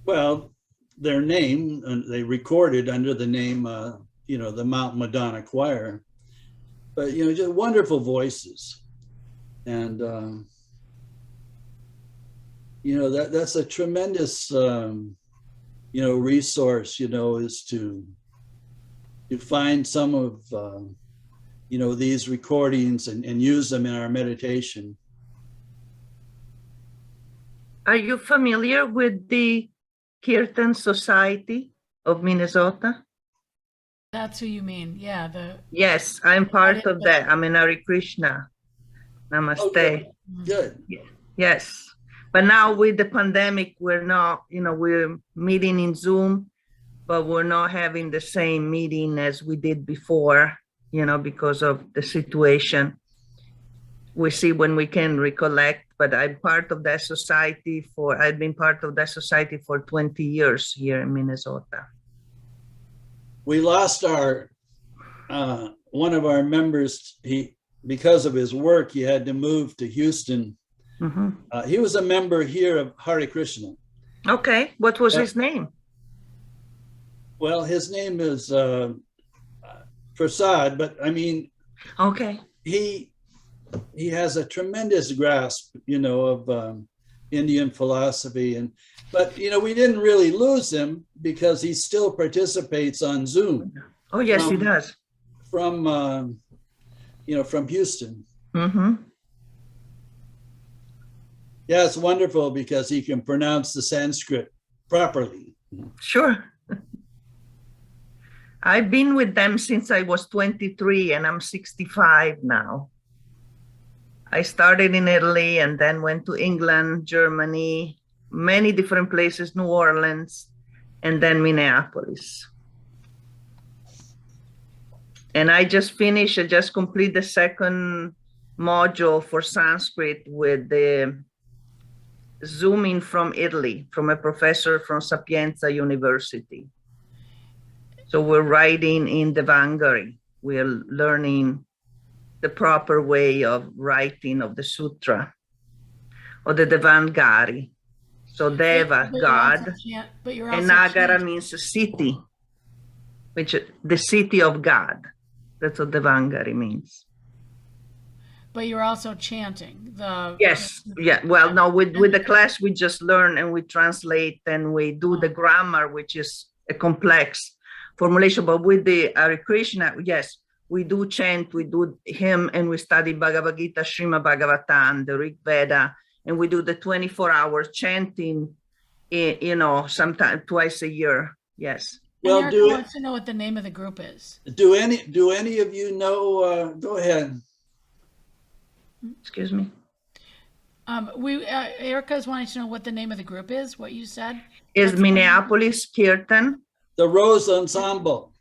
Well, their name, they recorded under the name, you know, the Mount Madonna Choir, but you know, just wonderful voices. And you know, that's a tremendous you know, resource, you know, is to find some of you know, these recordings and use them in our meditation. Are you familiar with the Kirtan Society of Minnesota? That's who you mean. Yeah, Yes, I'm part of that. I'm in Hare Krishna. Namaste. Okay. Good. Yes. But now with the pandemic, we're not, you know, we're meeting in Zoom, but we're not having the same meeting as we did before, you know, because of the situation. We see when we can recollect, but I'm part of that society I've been part of that society for 20 years here in Minnesota. We lost our, one of our members, because of his work, he had to move to Houston. Mm-hmm. He was a member here of Hare Krishna. Okay, what was his name? Well, his name is Prasad, but I mean, okay, he has a tremendous grasp, you know, of Indian philosophy, but you know, we didn't really lose him because he still participates on Zoom. Oh yes, he does. From you know, from Houston. Mm-hmm. Yeah, it's wonderful because he can pronounce the Sanskrit properly. Sure. I've been with them since I was 23 and I'm 65 now. I started in Italy and then went to England, Germany, many different places, New Orleans, and then Minneapolis. And I just complete the second module for Sanskrit with the Zooming from Italy, from a professor from Sapienza University. So we're writing in Devangari. We're learning the proper way of writing of the sutra, or the Devangari. So Deva, God, and Nagara means a city, which is the city of God. That's what Devangari means. But you're also chanting the. Yes, yeah. Well, no, with the class we just learn and we translate and we do the grammar, which is a complex formulation. But with the Hare Krishna, yes, we do chant, we do hymn, and we study Bhagavad Gita, Srimad Bhagavatam, the Rig Veda, and we do the 24-hour chanting, you know, sometime twice a year. Yes. Well, Erica wants to know what the name of the group is. Do any of you know? Go ahead. Excuse me. Erica's wanting to know what the name of the group is. What you said is Minneapolis Kirtan. The Rose Ensemble.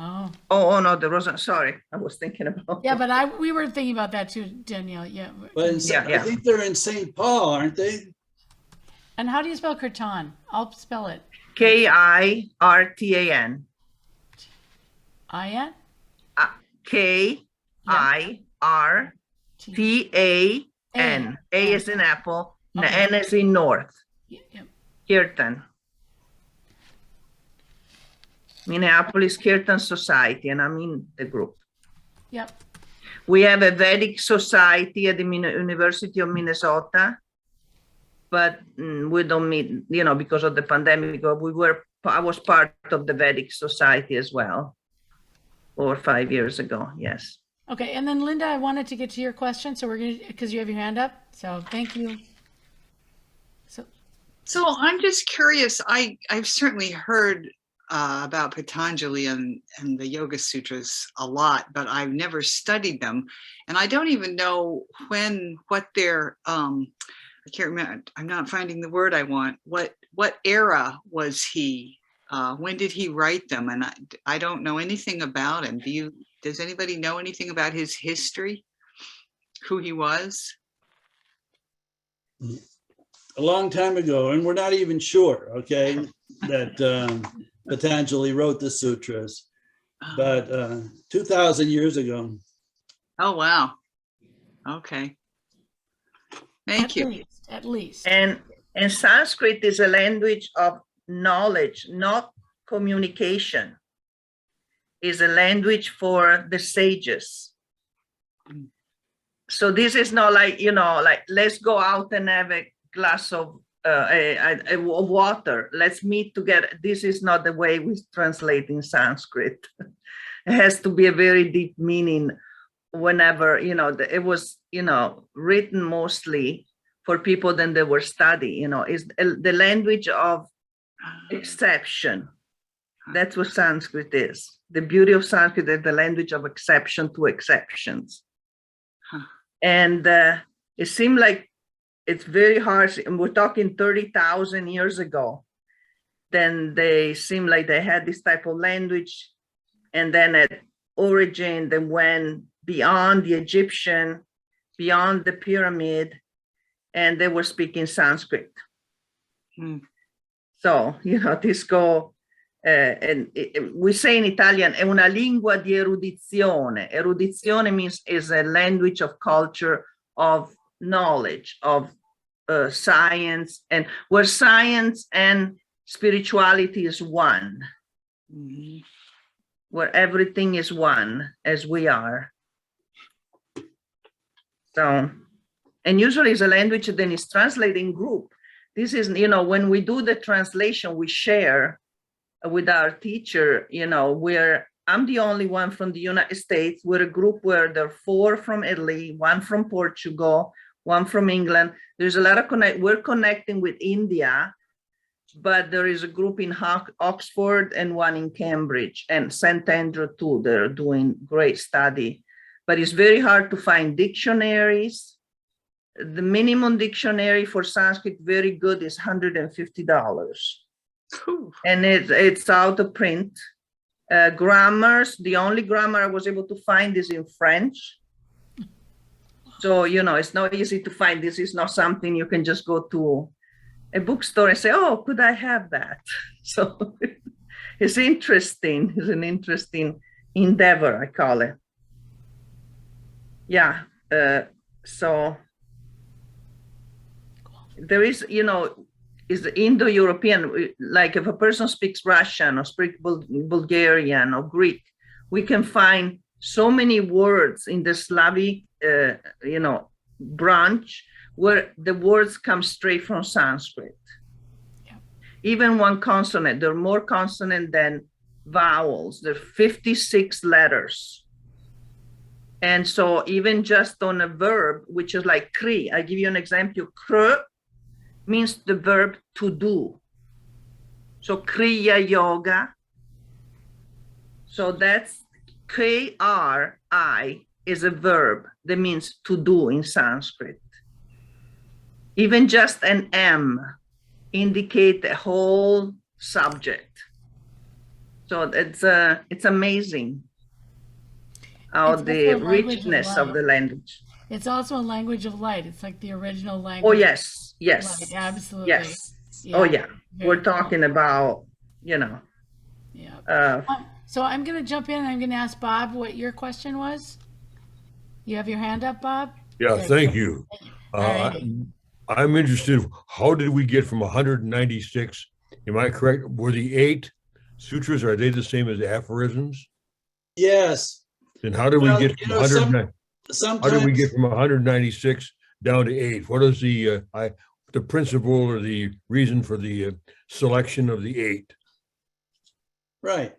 Oh, Oh, no, the Rosa, sorry, I was thinking about. yeah, but we were thinking about that too, Danielle. Yeah. But Yeah, I yeah. think they're in St. Paul, aren't they? And how do you spell kirtan? I'll spell it. Kirtan. I-N? Kirtan. A is in apple, Okay. N is in north. Yep. Kirtan. Minneapolis Kirtan Society, and I'm in the group. Yep. We have a Vedic society at the University of Minnesota, but we don't meet, because of the pandemic. I was part of the Vedic society as well, 4 or 5 years ago. Yes. Okay, and then Linda, I wanted to get to your question, so we're gonna, because you have your hand up. So thank you. So I'm just curious. I've certainly heard about Patanjali and the Yoga Sutras a lot, but I've never studied them, and I don't even know what their I can't remember. I'm not finding the word I want. What era was he? When did he write them? And I don't know anything about him. Does anybody know anything about his history? Who he was? A long time ago, and we're not even sure, okay, that Patanjali wrote the sutras, but 2,000 years ago. Oh, wow. Okay. Thank you. At least. And Sanskrit is a language of knowledge, not communication. Is a language for the sages. So this is not like, let's go out and have a glass of water. Let's meet together. This is not the way we translate in Sanskrit. It has to be a very deep meaning whenever, it was, written mostly for people then they were studying, is the language of exception. That's what Sanskrit is. The beauty of Sanskrit is the language of exception to exceptions. And it seemed like it's very harsh. And we're talking 30,000 years ago. Then they seem like they had this type of language. And then at origin, they went beyond the Egyptian, beyond the pyramid, and they were speaking Sanskrit. So, this go, and we say in Italian, è una lingua di erudizione. Erudizione means is a language of culture, of knowledge, of science, and where science and spirituality is one, where everything is one, as we are. So, and usually it's a language that then is translated in group. This is, when we do the translation, we share with our teacher, I'm the only one from the United States. We're a group where there are 4 from Italy, 1 from Portugal, 1 from England. There's a lot of we're connecting with India, but there is a group in Oxford and 1 in Cambridge and St. Andrew too. They're doing great study, but it's very hard to find dictionaries. The minimum dictionary for Sanskrit, very good, is $150. And it's out of print. Grammars, the only grammar I was able to find is in French. So, it's not easy to find. This is not something you can just go to a bookstore and say, oh, could I have that? So it's interesting. It's an interesting endeavor, I call it. Yeah. So there is, is the Indo-European, like if a person speaks Russian or speaks Bulgarian or Greek, we can find so many words in the Slavic, branch where the words come straight from Sanskrit. Yeah. Even one consonant, there are more consonants than vowels. There are 56 letters. And so even just on a verb, which is like kri, I give you an example, kr means the verb to do. So kriya yoga. So that's K-R-I is a verb that means to do in Sanskrit. Even just an M indicate the whole subject. So it's amazing how It's also the a language of richness of light. the language. It's also a language of light. It's like the original Oh, language. yes, of yes, light. Absolutely. yes. Oh, yeah. Very We're cool. talking about, you know, Yeah. So I'm going to jump in and I'm going to ask Bob what your question was. You have your hand up, Bob? Yeah, Good. thank you. Alrighty. I'm interested, how did we get from 196? Am I correct? Were the 8 sutras, are they the same as aphorisms? Yes. Then how did we Well, get you from know, 100? How did we sometimes get from 196 down to 8? What is the principle or the reason for the selection of the 8? right.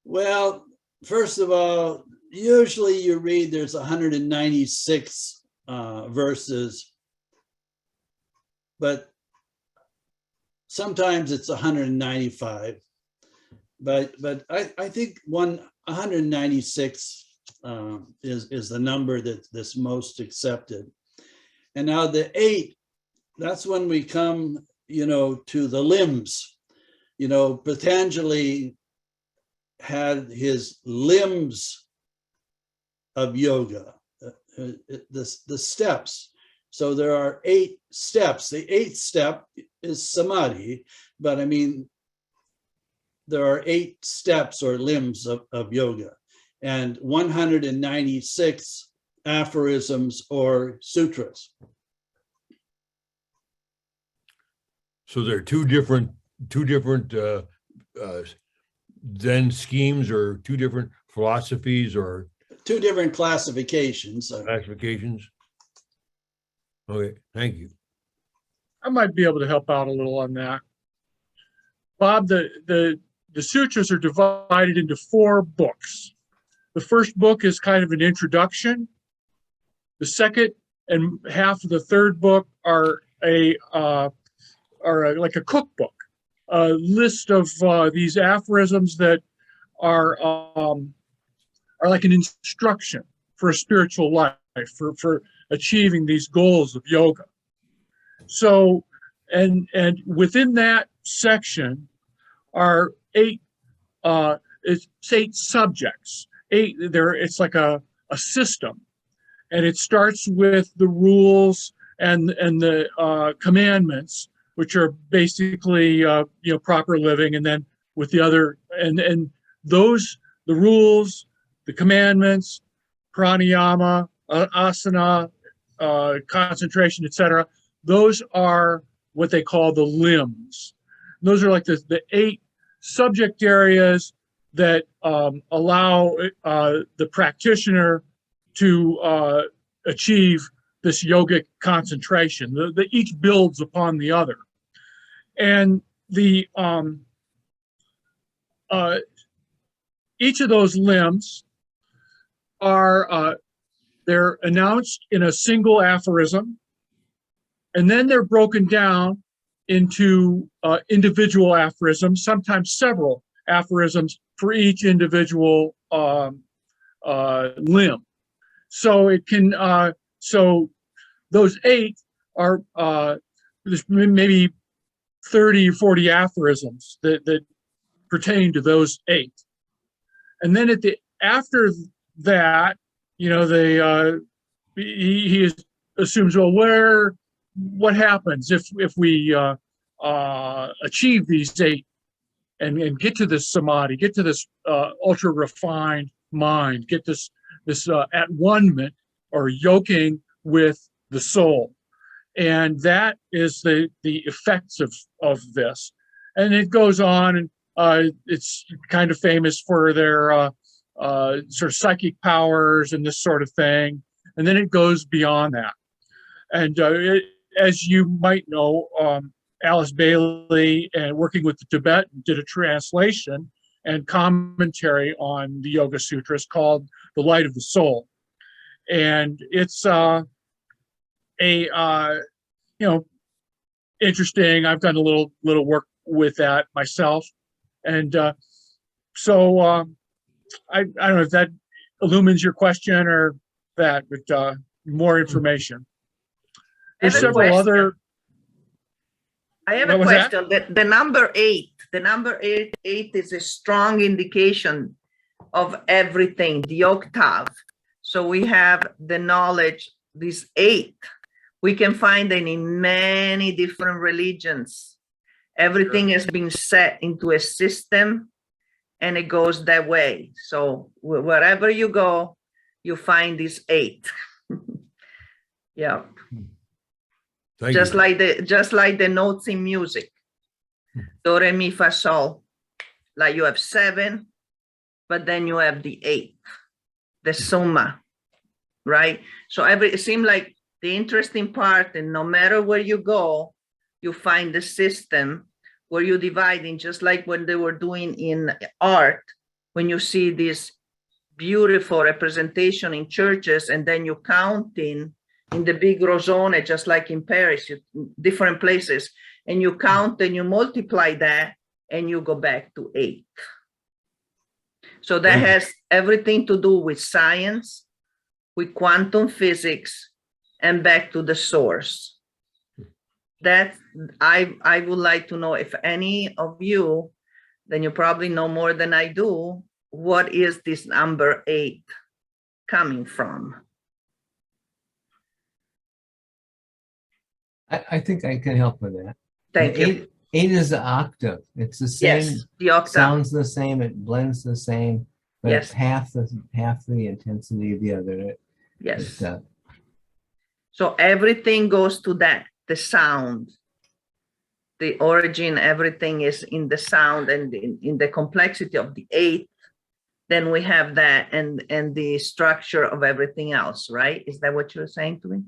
Well, first of all, usually you read there's 196 verses, but sometimes it's 195. But I think 196 is the number that's most accepted. And now the 8, that's when we come, to the limbs. Patanjali had his limbs of yoga, the steps. So there are 8 steps. The 8th step is samadhi, but I mean, there are 8 steps or limbs of yoga, and 196 aphorisms or sutras. So there are two different Zen schemes or 2 different philosophies or 2 different classifications. classifications. Okay, thank you. I might be able to help out a little on that. Bob, the sutras are divided into 4 books. The first book is kind of an introduction. The second and half of the third book are like a cookbook, a list of these aphorisms that are like an instruction for a spiritual life, for achieving these goals of yoga. So, and within that section are 8 subjects. 8 there. It's like a system, and it starts with the rules and the commandments, which are basically proper living, and then with the other and those, the rules, the commandments, pranayama, asana, concentration, etc. Those are what they call the limbs. Those are like the 8 subject areas that allow the practitioner to achieve this yogic concentration. Each builds upon the other. And the each of those limbs are they're announced in a single aphorism, and then they're broken down into individual aphorisms, sometimes several aphorisms for each individual limb. So it can so those 8 are there's maybe 30 or 40 aphorisms that pertain to those 8. And then after that, he assumes, well, what happens if we achieve these 8 and get to this samadhi, get to this ultra refined mind, get this at one-ment or yoking with the soul. And that is the effects of this. And it goes on, and it's kind of famous for their sort of psychic powers and this sort of thing. And then it goes beyond that. And as you might know, Alice Bailey, and working with the Tibetan, did a translation and commentary on the Yoga Sutras called The Light of the Soul. And it's interesting. I've done a little work with that myself. And so I don't know if that illumines your question or that, but more information. There's several other. I have a question. The number 8 the number eight is a strong indication of everything, the octave. So we have the knowledge, this eight. We can find it in many different religions. Everything has been set into a system and it goes that way. So wherever you go, you find this eight. Yeah. Thank Just you. like the notes in music. Do, re, mi, fa, sol. Like you have 7, but then you have the 8, the summa, right? So it seemed like the interesting part, and no matter where you go, you find the system where you divide in, just like when they were doing in art, when you see this beautiful representation in churches, and then you count in the big rosone, just like in Paris, different places, and you count and you multiply that, and you go back to 8. So that has everything to do with science, with quantum physics, and back to the source. That I would like to know if any of you, then you probably know more than I do, what is this number 8 coming from? I think I can help with that. Thank you. Eight is the octave. It's the same. Yes, the octave. Sounds the same. It blends the same, but Yes. it's half the intensity of the other. Yes. It, So everything goes to that, the sound, the origin, everything is in the sound and in the complexity of the 8. Then we have that and the structure of everything else, right? Is that what you're saying to me?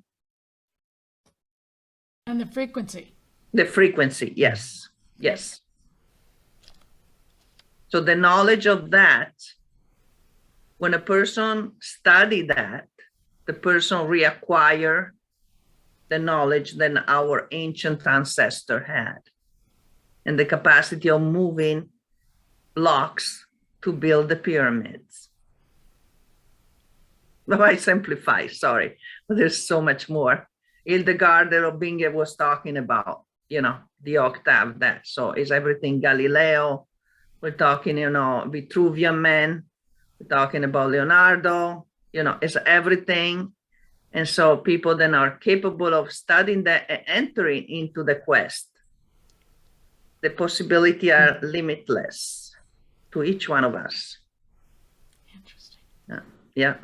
And the frequency. The frequency, yes, yes. So the knowledge of that, when a person study that, the person reacquire the knowledge that our ancient ancestor had, and the capacity of moving blocks to build the pyramids. But I simplify, sorry, but there's so much more. Hildegard de Robinge was talking about, the octave, that. So is everything Galileo? We're talking, Vitruvian Man. We're talking about Leonardo, it's everything. And so people then are capable of studying that and entering into the quest. The possibilities are limitless to each one of us. Interesting. Yeah.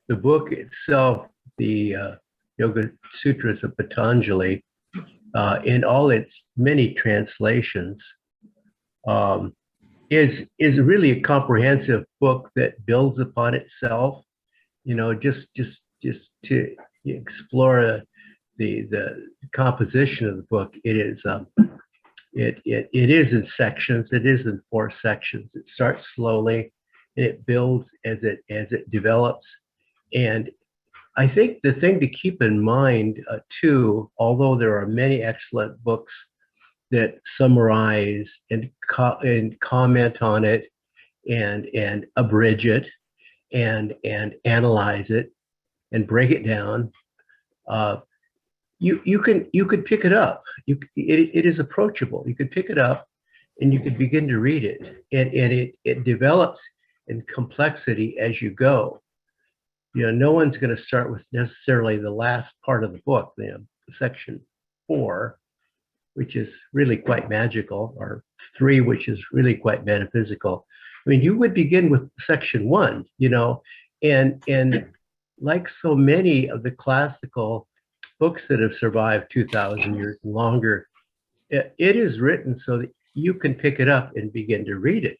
The book itself, the Yoga Sutras of Patanjali, in all its many translations, is really a comprehensive book that builds upon itself. Just to explore the composition of the book. It is in sections. It is in 4 sections. It starts slowly, and it builds as it develops. And I think the thing to keep in mind too, although there are many excellent books that summarize and comment on it and abridge it and analyze it and break it down, you could pick it up. It is approachable. You could pick it up and you could begin to read it, and it develops in complexity as you go. No one's going to start with necessarily the last part of the book, section 4, which is really quite magical, or 3, which is really quite metaphysical. I mean, you would begin with section 1, and like so many of the classical books that have survived 2,000 years and longer, it is written so that you can pick it up and begin to read it.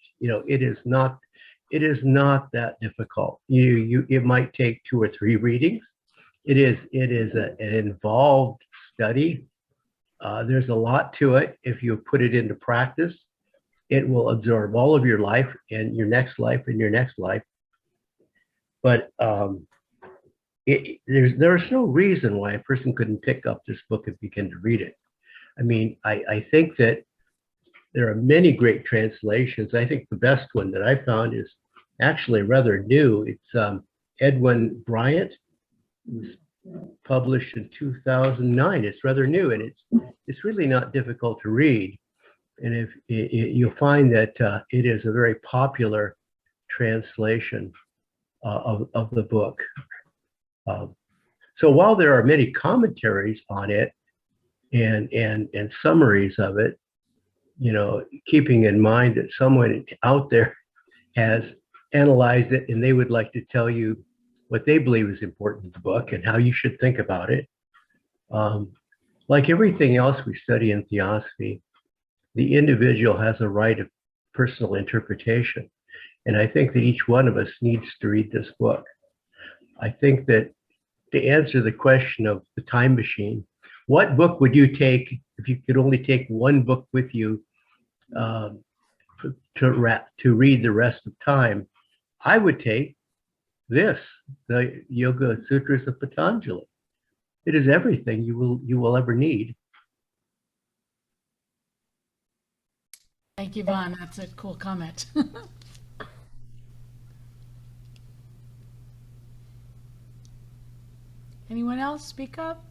It is not that difficult. It might take 2 or 3 readings. It is an involved study. There's a lot to it. If you put it into practice, it will absorb all of your life and your next life and your next life. But there's no reason why a person couldn't pick up this book and begin to read it. I mean, I think that there are many great translations. I think the best one that I found is actually rather new. It's Edwin Bryant. It was published in 2009. It's rather new, and it's really not difficult to read. And if you'll find that it is a very popular translation of the book. So while there are many commentaries on it and summaries of it, you know, keeping in mind that someone out there has analyzed it and they would like to tell you what they believe is important in the book and how you should think about it. Like everything else we study in theosophy, the individual has a right of personal interpretation. And I think that each one of us needs to read this book. I think that to answer the question of the time machine, what book would you take if you could only take one book with you to read the rest of time? I would take this, the Yoga Sutras of Patanjali. It is everything you will ever need. Thank you, Vaughn. That's a cool comment. Anyone else speak up?